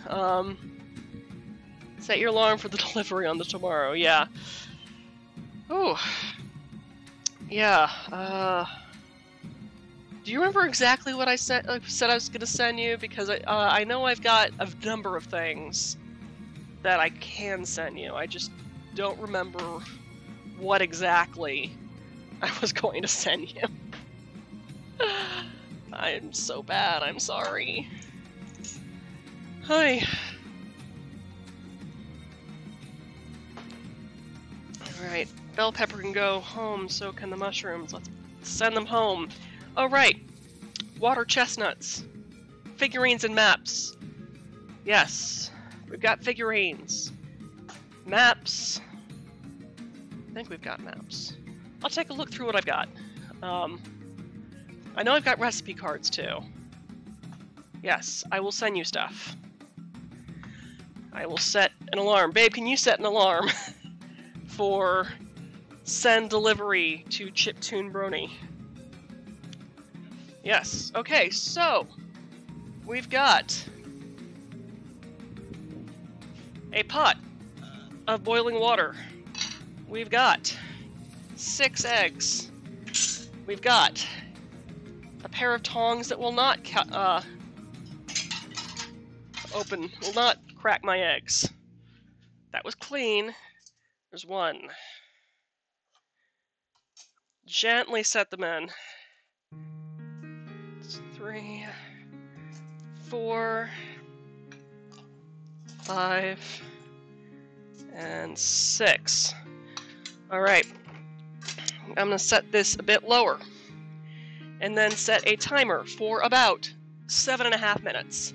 Set your alarm for the delivery on the tomorrow, yeah. Oh. Yeah, do you remember exactly what I said I was going to send you? Because I know I've got a number of things that I can send you. I just don't remember what exactly I was going to send you. I'm so bad, I'm sorry. Hi. Alright, bell pepper can go home, so can the mushrooms. Let's send them home. Oh right, water chestnuts, figurines and maps. Yes, we've got figurines. Maps. I think we've got maps. I'll take a look through what I've got. I know I've got recipe cards too. Yes, I will send you stuff. I will set an alarm. Babe, can you set an alarm for send delivery to Chiptune Brony? Yes. Okay, so we've got a pot of boiling water. We've got 6 eggs. We've got a pair of tongs that will not will not crack my eggs. That was clean. There's one. Gently set them in. 3, 4, 5, and 6. Alright. I'm going to set this a bit lower. And then set a timer for about 7.5 minutes.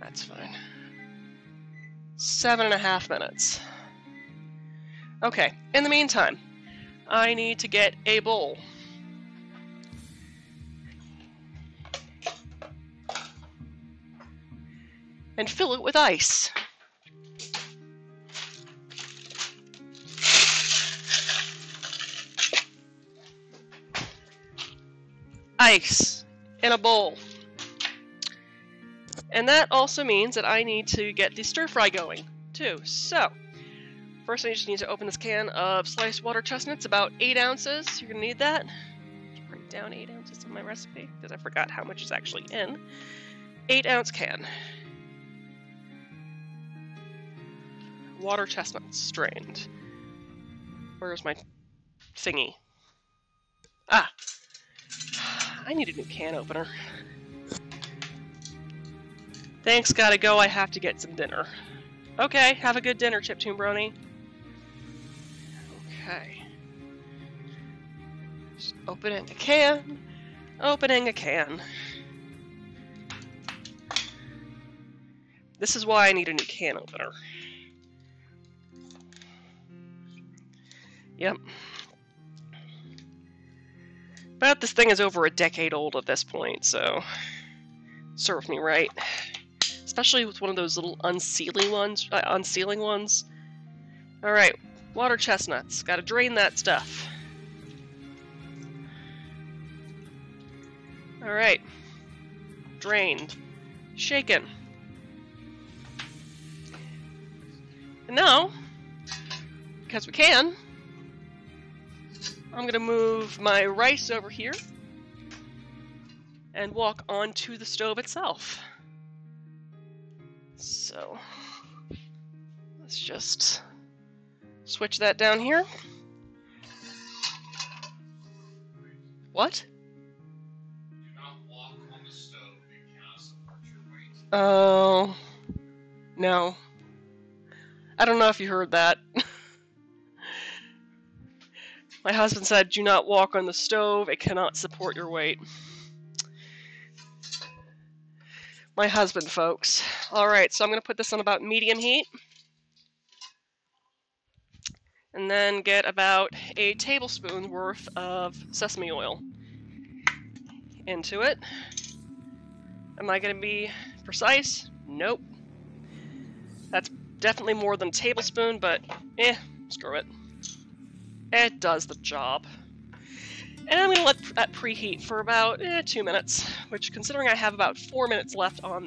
That's fine. 7.5 minutes. Okay, in the meantime, I need to get a bowl. And fill it with ice. Ice in a bowl. And that also means that I need to get the stir fry going, too. So, first I just need to open this can of sliced water chestnuts, about 8 ounces. You're going to need that. Just write down 8 ounces in my recipe, because I forgot how much is actually in. 8-ounce can. Water chestnuts, strained. Where's my thingy? Ah! I need a new can opener. Thanks, gotta go. I have to get some dinner. Okay, have a good dinner, Chiptune Brony. Okay. Just opening a can. Opening a can. This is why I need a new can opener. Yep. But this thing is over a decade old at this point, so serve me right. Especially with one of those little unsealing ones. Alright, water chestnuts. Gotta drain that stuff. Alright. drained, shaken. And now, because we can, I'm going to move my rice over here and walk onto the stove itself. So, let's just switch that down here. What? Do not walk on the stove. It cannot support your weight. Oh, no. I don't know if you heard that. My husband said, do not walk on the stove. It cannot support your weight. My husband, folks. Alright, so I'm going to put this on about medium heat. And then get about a tablespoon worth of sesame oil into it. Am I going to be precise? Nope. That's definitely more than a tablespoon, but screw it. It does the job. And I'm going to let that preheat for about 2 minutes, which, considering I have about 4 minutes left on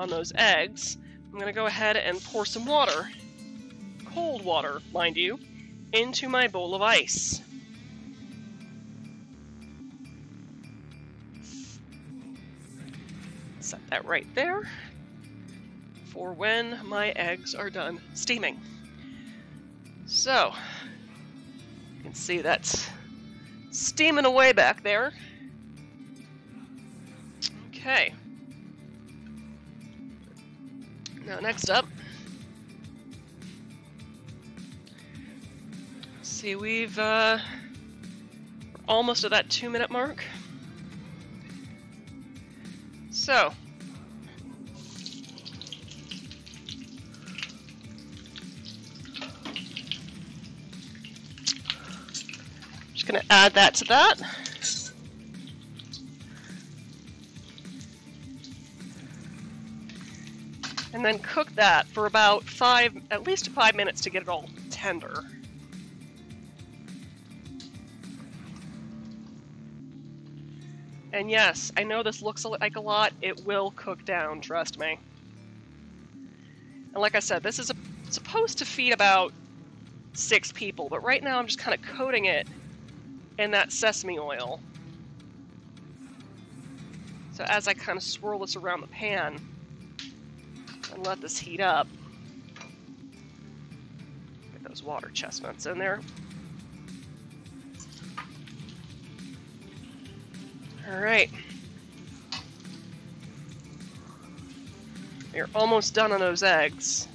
those eggs, I'm going to go ahead and pour some water, cold water, mind you, into my bowl of ice. Set that right there for when my eggs are done steaming. So, you can see that's steaming away back there. Okay. Now next up, see, we're almost at that 2-minute mark. So, just going to add that to that. And then cook that for about at least 5 minutes to get it all tender. And yes, I know this looks like a lot. It will cook down, trust me. And like I said, this is supposed to feed about 6 people, but right now I'm just kind of coating it in that sesame oil. So as I kind of swirl this around the pan and let this heat up, get those water chestnuts in there. All right. You're almost done on those eggs.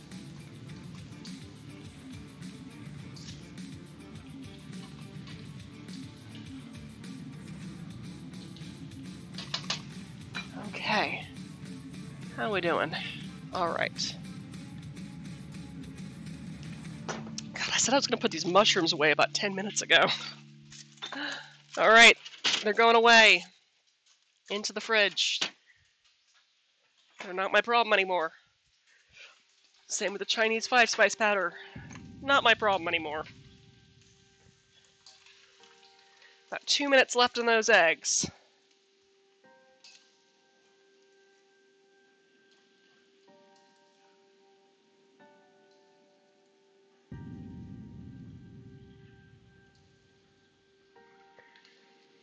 Okay. How are we doing? All right. God, I said I was going to put these mushrooms away about 10 minutes ago. All right. They're going away. Into the fridge. They're not my problem anymore. Same with the Chinese 5-spice powder. Not my problem anymore. About 2 minutes left on those eggs.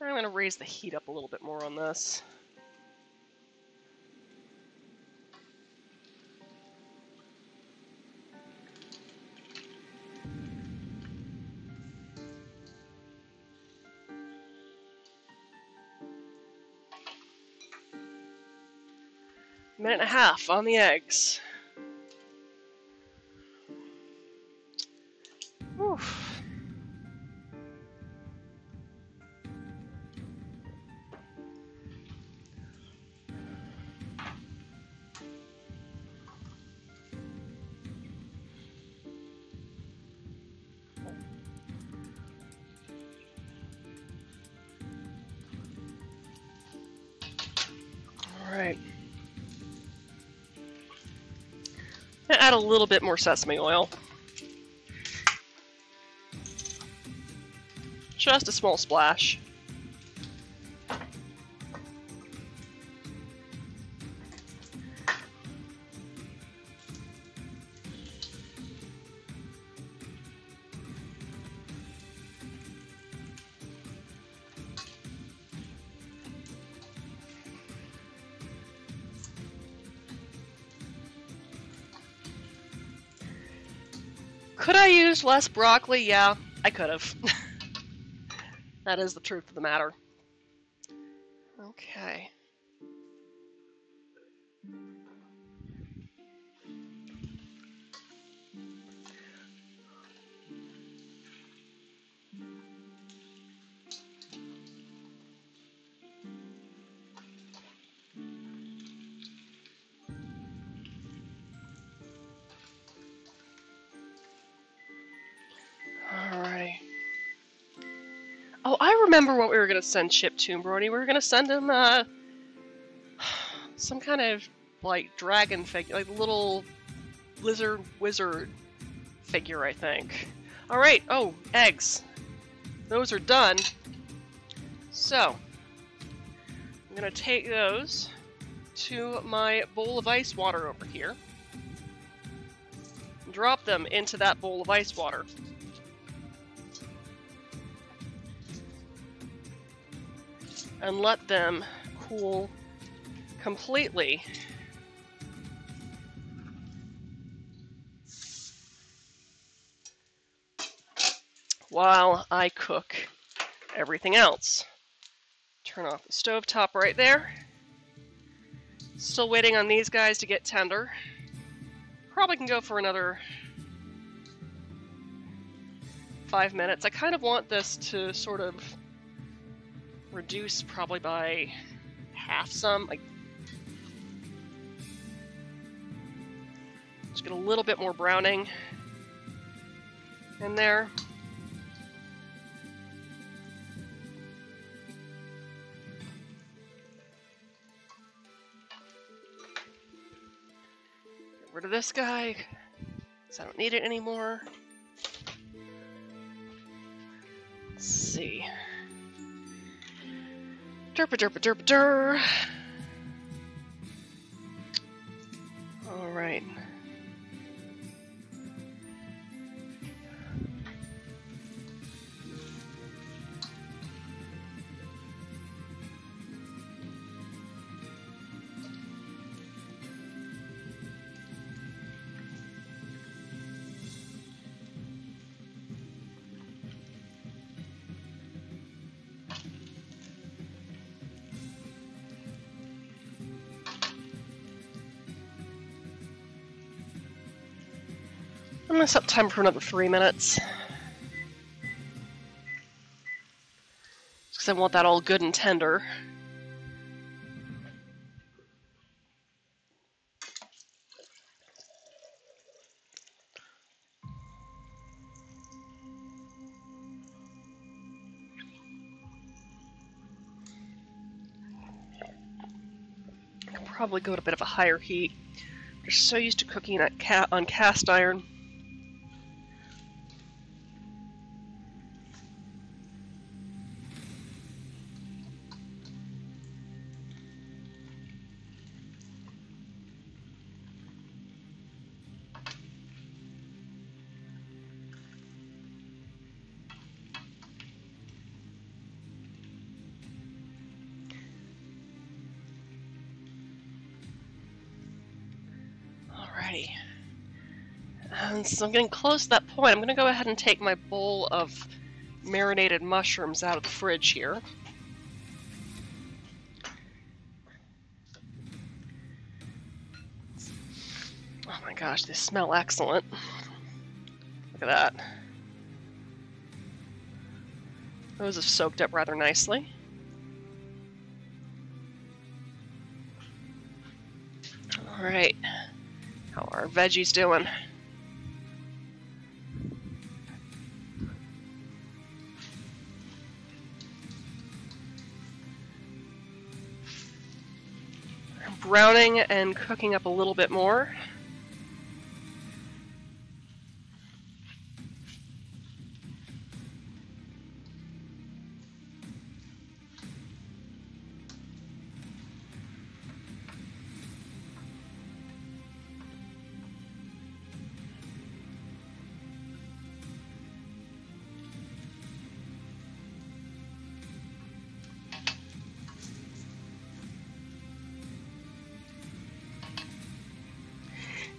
I'm going to raise the heat up a little bit more on this. Minute and a half on the eggs. Oof. All right. Add a little bit more sesame oil. Just a small splash. Could I use less broccoli? Yeah, I could have. That is the truth of the matter. Okay. Alrighty. Oh, I remember what we were going to send Chip to, Brody. We were going to send him, some kind of, like, dragon figure, like, little lizard wizard figure, I think. Alright, oh, eggs. Those are done. So, I'm going to take those to my bowl of ice water over here. Drop them into that bowl of ice water. And let them cool completely. While I cook everything else. Turn off the stovetop right there. Still waiting on these guys to get tender. Probably can go for another 5 minutes. I kind of want this to sort of reduce probably by half some. Like, just get a little bit more browning in there. Get rid of this guy, because I don't need it anymore. Let's see. Derpa derpa derpa der. Alright. I'm gonna set time for another 3 minutes. Because I want that all good and tender. I can probably go at a bit of a higher heat. They're so used to cooking on cast iron. Alrighty. And so I'm getting close to that point. I'm going to go ahead and take my bowl of marinated mushrooms out of the fridge here. Oh my gosh, they smell excellent. Look at that. Those have soaked up rather nicely. Alright. How are our veggies doing? Browning and cooking up a little bit more.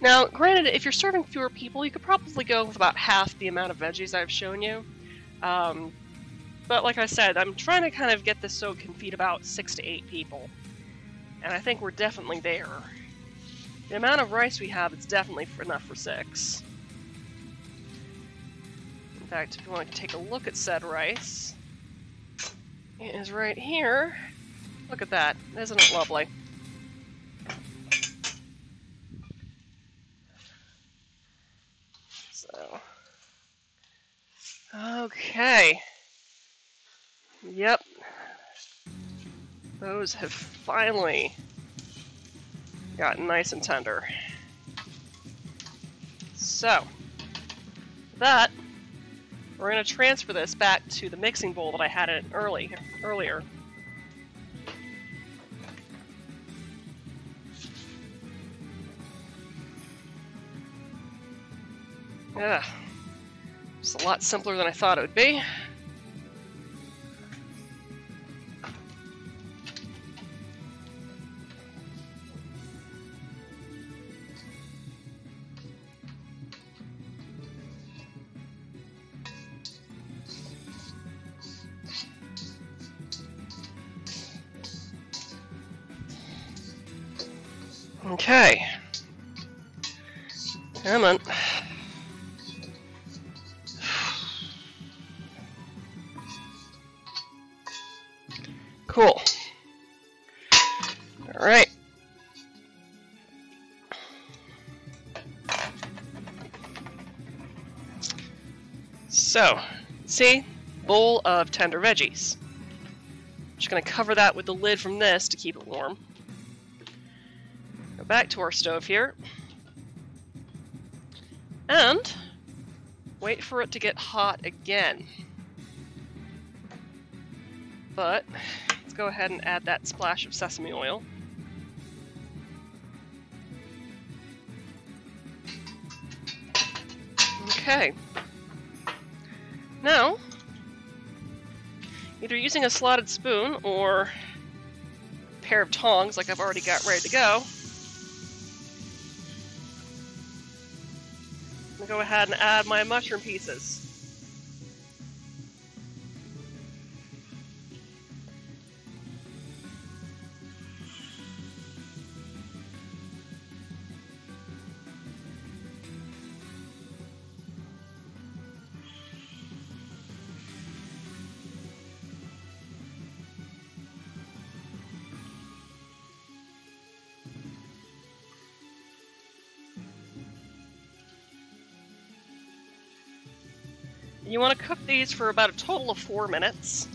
Now, granted, if you're serving fewer people, you could probably go with about half the amount of veggies I've shown you. But like I said, I'm trying to kind of get this so it can feed about 6 to 8 people. And I think we're definitely there. The amount of rice we have is definitely enough for 6. In fact, if you want to take a look at said rice, it is right here. Look at that. Isn't it lovely? So, okay. Yep. Those have finally gotten nice and tender. So, that, we're going to transfer this back to the mixing bowl that I had in earlier. Yeah, it's a lot simpler than I thought it would be. Okay. Come on. Cool. All right. So, see? Bowl of tender veggies. Just gonna cover that with the lid from this to keep it warm. Go back to our stove here. And wait for it to get hot again. But let's go ahead and add that splash of sesame oil. Okay. Now, either using a slotted spoon or a pair of tongs like I've already got ready to go, I'm going to go ahead and add my mushroom pieces. You want to cook these for about a total of 4 minutes.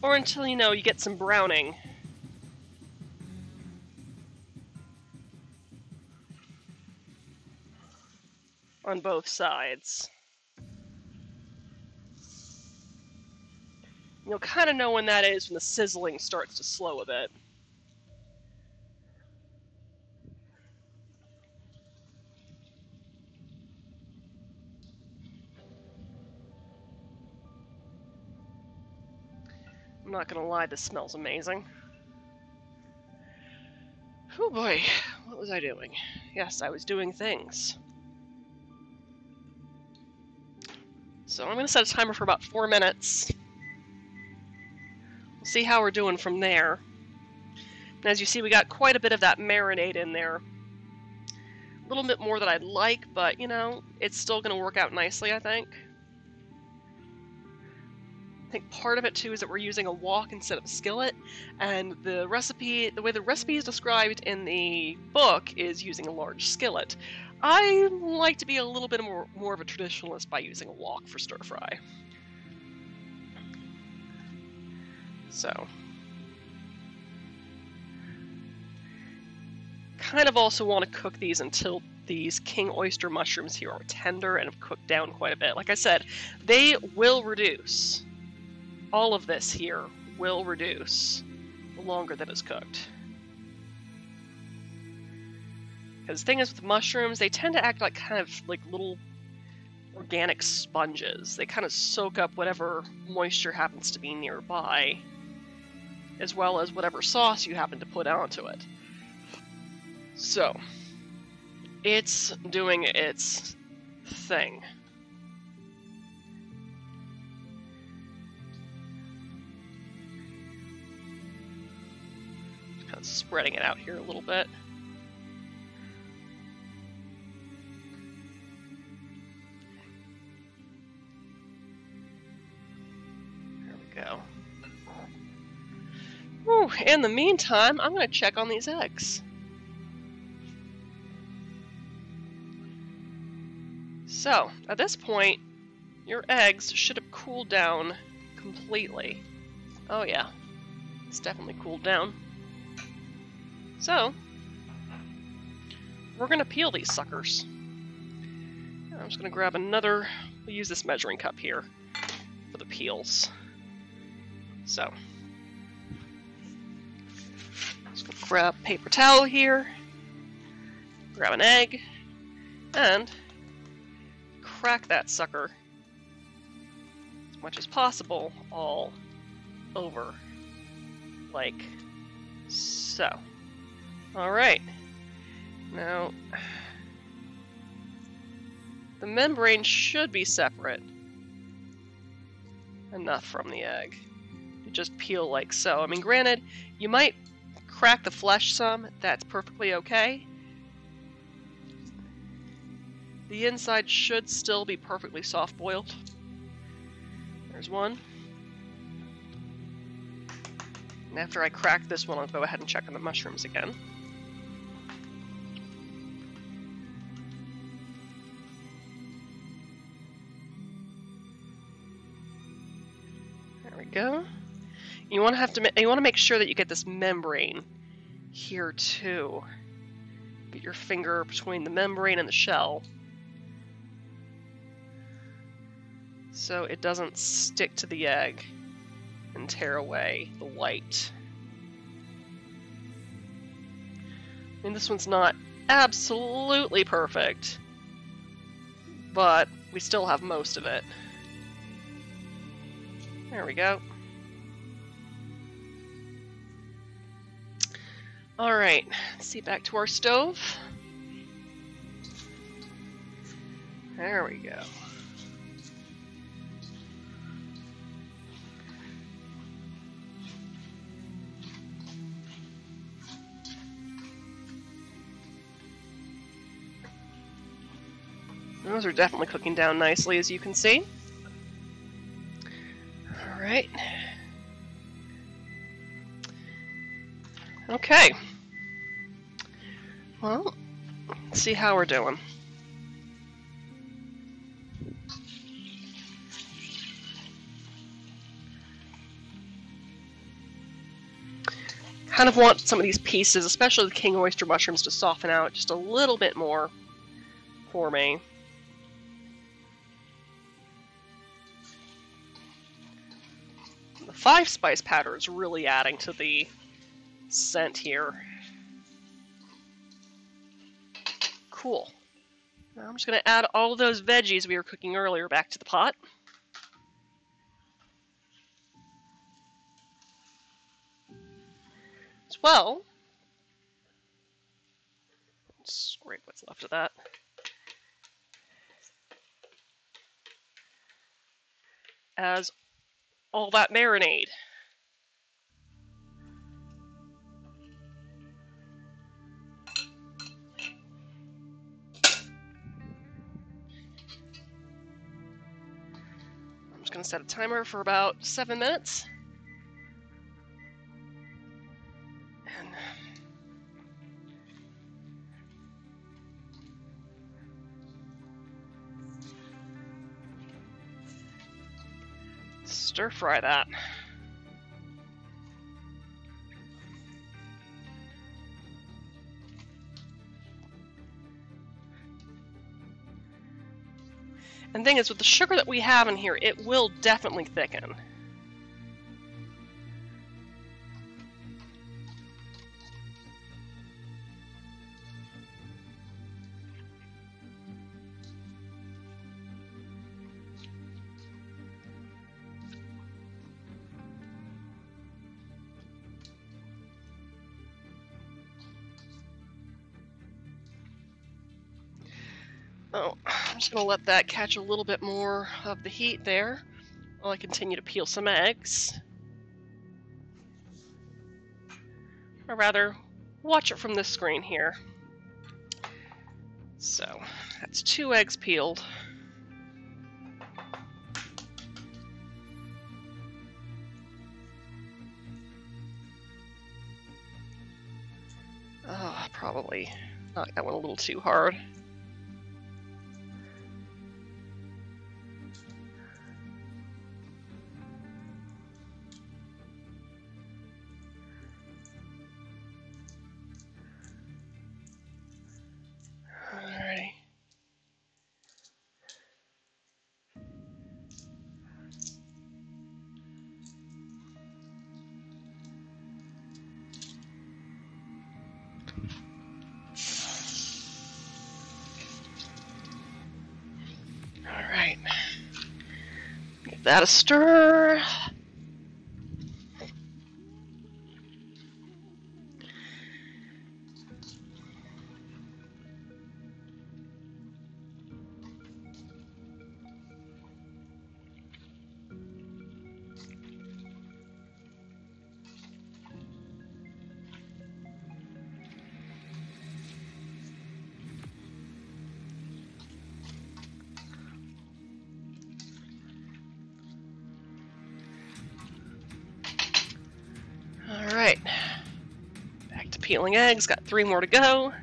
Or until, you know, you get some browning. On both sides. You'll kind of know when that is when the sizzling starts to slow a bit. I'm not gonna lie, this smells amazing. Oh boy, what was I doing? Yes, I was doing things. So I'm gonna set a timer for about 4 minutes. We'll see how we're doing from there. And as you see, we got quite a bit of that marinade in there. A little bit more than I'd like, but, you know, it's still going to work out nicely, I think. I think part of it, too, is that we're using a wok instead of a skillet, and the recipe, the way the recipe is described in the book is using a large skillet. I like to be a little bit more of a traditionalist by using a wok for stir-fry. So, kind of also want to cook these until these king oyster mushrooms here are tender and have cooked down quite a bit. Like I said, they will reduce. All of this here will reduce the longer that it's cooked. Because the thing is with mushrooms, they tend to act like kind of like little organic sponges. They kind of soak up whatever moisture happens to be nearby, as well as whatever sauce you happen to put onto it. So, it's doing its thing. Kind of spreading it out here a little bit. There we go. Whew, in the meantime, I'm going to check on these eggs. So, at this point, your eggs should have cooled down completely. Oh yeah, it's definitely cooled down. So, we're going to peel these suckers. I'm just going to grab another, we'll use this measuring cup here for the peels. So, just going to grab a paper towel here, grab an egg, and crack that sucker as much as possible all over, like so. Alright, now the membrane should be separate enough from the egg. You just peel like so. I mean, granted, you might crack the flesh some, that's perfectly okay. The inside should still be perfectly soft-boiled. There's one. And after I crack this one, I'll go ahead and check on the mushrooms again. There we go. You want to make sure that you get this membrane here too. Get your finger between the membrane and the shell, so it doesn't stick to the egg and tear away the white. I mean, this one's not absolutely perfect, but we still have most of it. There we go. Alright, let's see, back to our stove. There we go. Those are definitely cooking down nicely, as you can see. Alright. Okay. Well, let's see how we're doing. Kind of want some of these pieces, especially the king oyster mushrooms, to soften out just a little bit more for me. The 5-spice powder is really adding to the scent here. Cool. Now I'm just going to add all of those veggies we were cooking earlier back to the pot. As well, let's scrape what's left of that. As all that marinade. I'm just going to set a timer for about 7 minutes. And stir fry that. And the thing is, with the sugar that we have in here, it will definitely thicken. Oh, I'm just going to let that catch a little bit more of the heat there while I continue to peel some eggs. Or rather, watch it from this screen here. So, that's 2 eggs peeled. Oh, probably knocked that one a little too hard. Alrighty. Alright. Give that a stir. Alright. Back to peeling eggs. Got 3 more to go.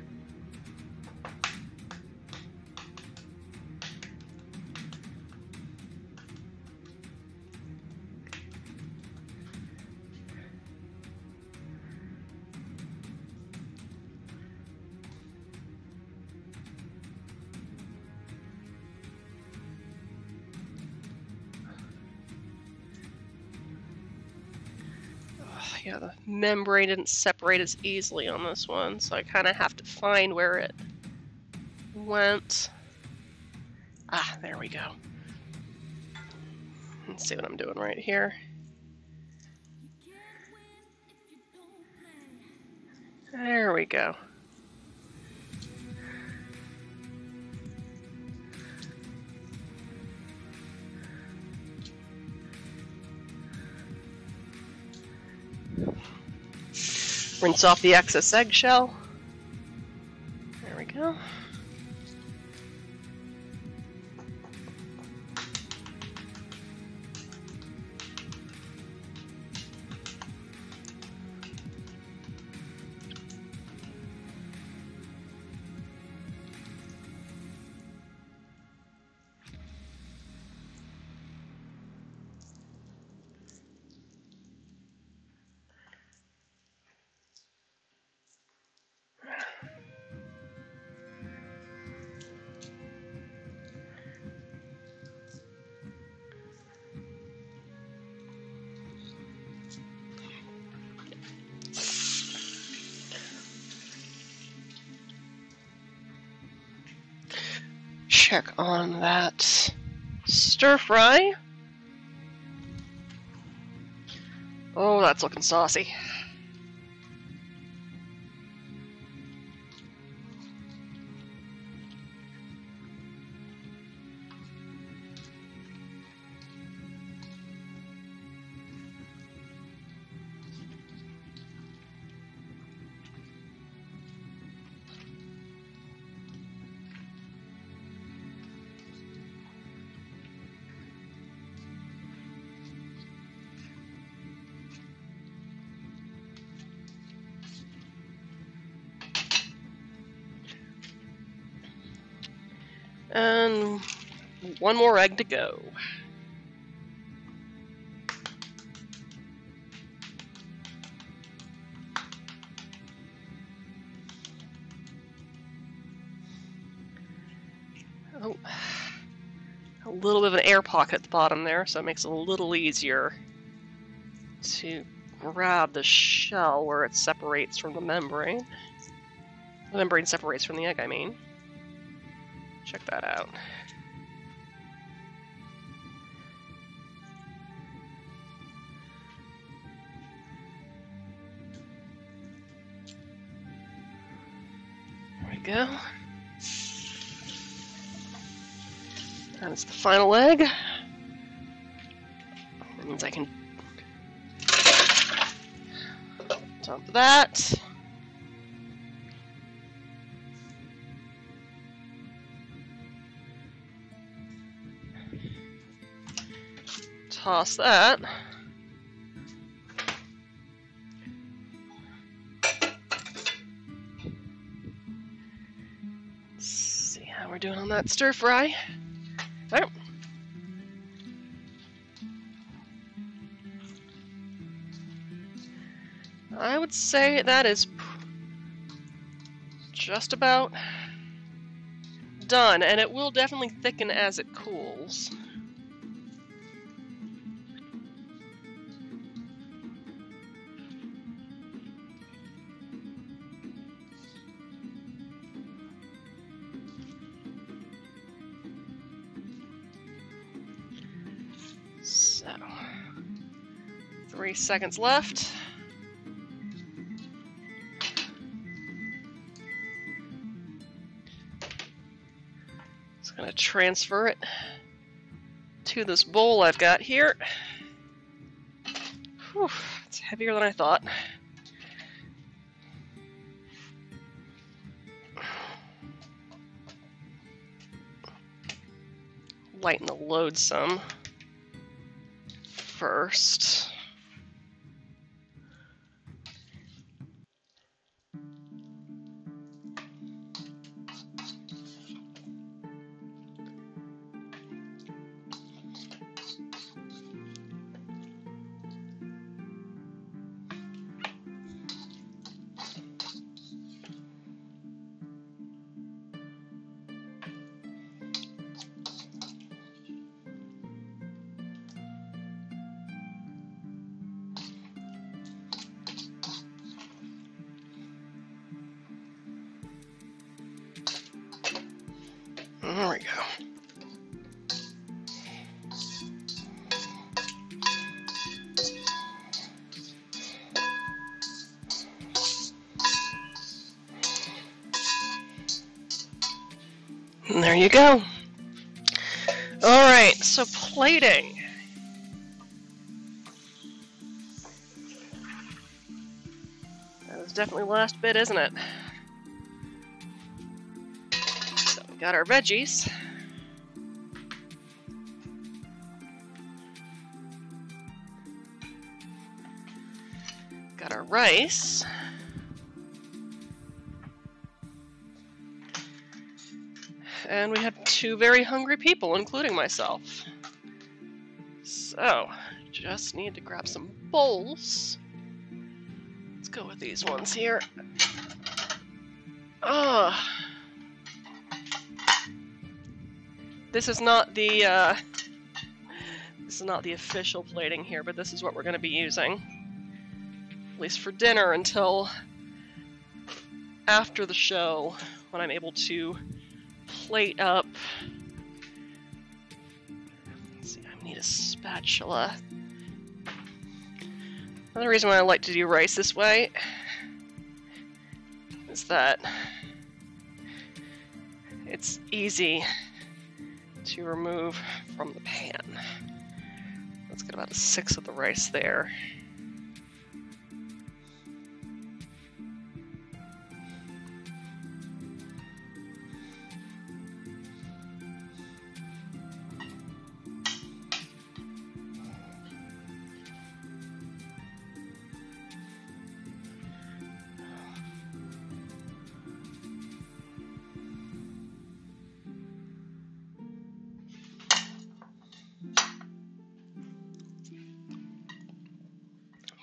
Yeah, the membrane didn't separate as easily on this one, so I kind of have to find where it went. Ah, there we go. Let's see what I'm doing right here. There we go. Rinse off the excess eggshell. There we go. Check on that stir fry. Oh, that's looking saucy. And 1 more egg to go. Oh, a little bit of an air pocket at the bottom there, so it makes it a little easier to grab the shell where it separates from the membrane. The membrane separates from the egg, I mean. Check that out. There we go. That is the final egg. That means I can dump that. Toss that. Let's see how we're doing on that stir fry. Oh. I would say that is just about done, and it will definitely thicken as it cools. So, 3 seconds left. Just gonna transfer it to this bowl I've got here. Whew, it's heavier than I thought. Lighten the load some first. There we go. And there you go. All right, so plating. That was definitely the last bit, isn't it? So we got our veggies. Got our rice. And we have 2 very hungry people, including myself. So, just need to grab some bowls. Let's go with these ones here. This is not the official plating here, but this is what we're going to be using, at least for dinner, until after the show, when I'm able to plate up. Let's see, I need a spatula. Another reason why I like to do rice this way is that it's easy to remove from the pan. Let's get about a 1/6 of the rice there.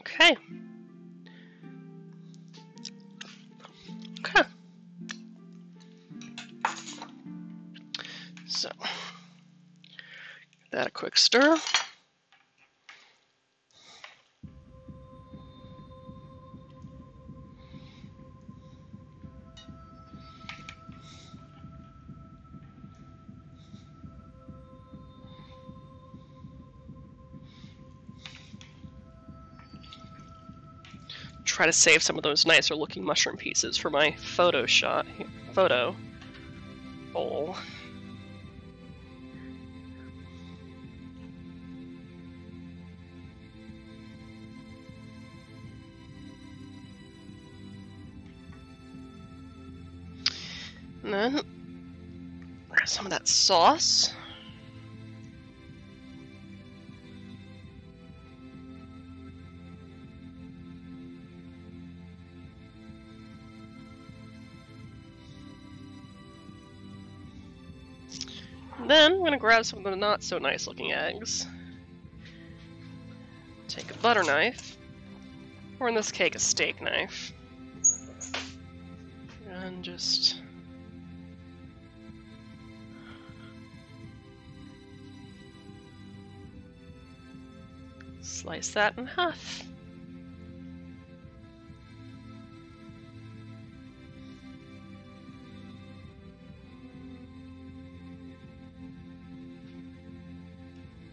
Okay. Okay. So, give that a quick stir. Try to save some of those nicer looking mushroom pieces for my photo bowl. then grab some of that sauce. Then I'm going to grab some of the not so nice looking eggs. Take a butter knife, or in this case a steak knife, and just slice that in half.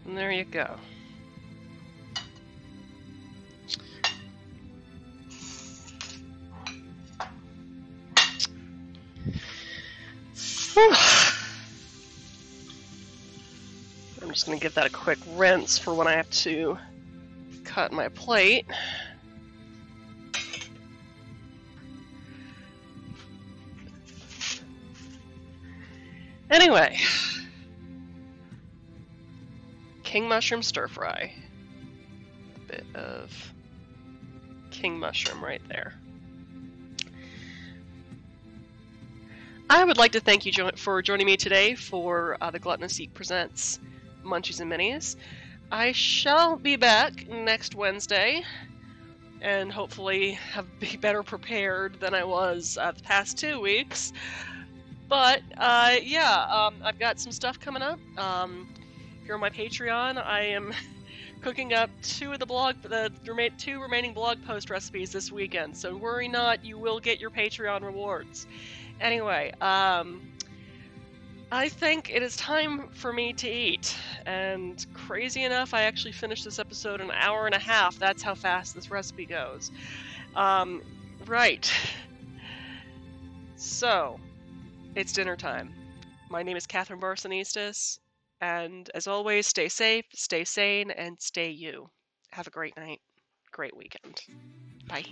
And there you go. I'm just going to give that a quick rinse for when I have to cut my plate. Anyway, king mushroom stir fry. A bit of king mushroom right there. I would like to thank you for joining me today for the Gluttonous Geek Presents Munchies and Minis. I shall be back next Wednesday, and hopefully be better prepared than I was the past 2 weeks. But yeah, I've got some stuff coming up. If you're on my Patreon, I am cooking up 2 remaining blog post recipes this weekend. So worry not, you will get your Patreon rewards. Anyway, I think it is time for me to eat, and crazy enough, I actually finished this episode in an hour and a half. That's how fast this recipe goes. Right. So, it's dinner time. My name is Catherine Barsonistas, and as always, stay safe, stay sane, and stay you. Have a great night, great weekend. Bye.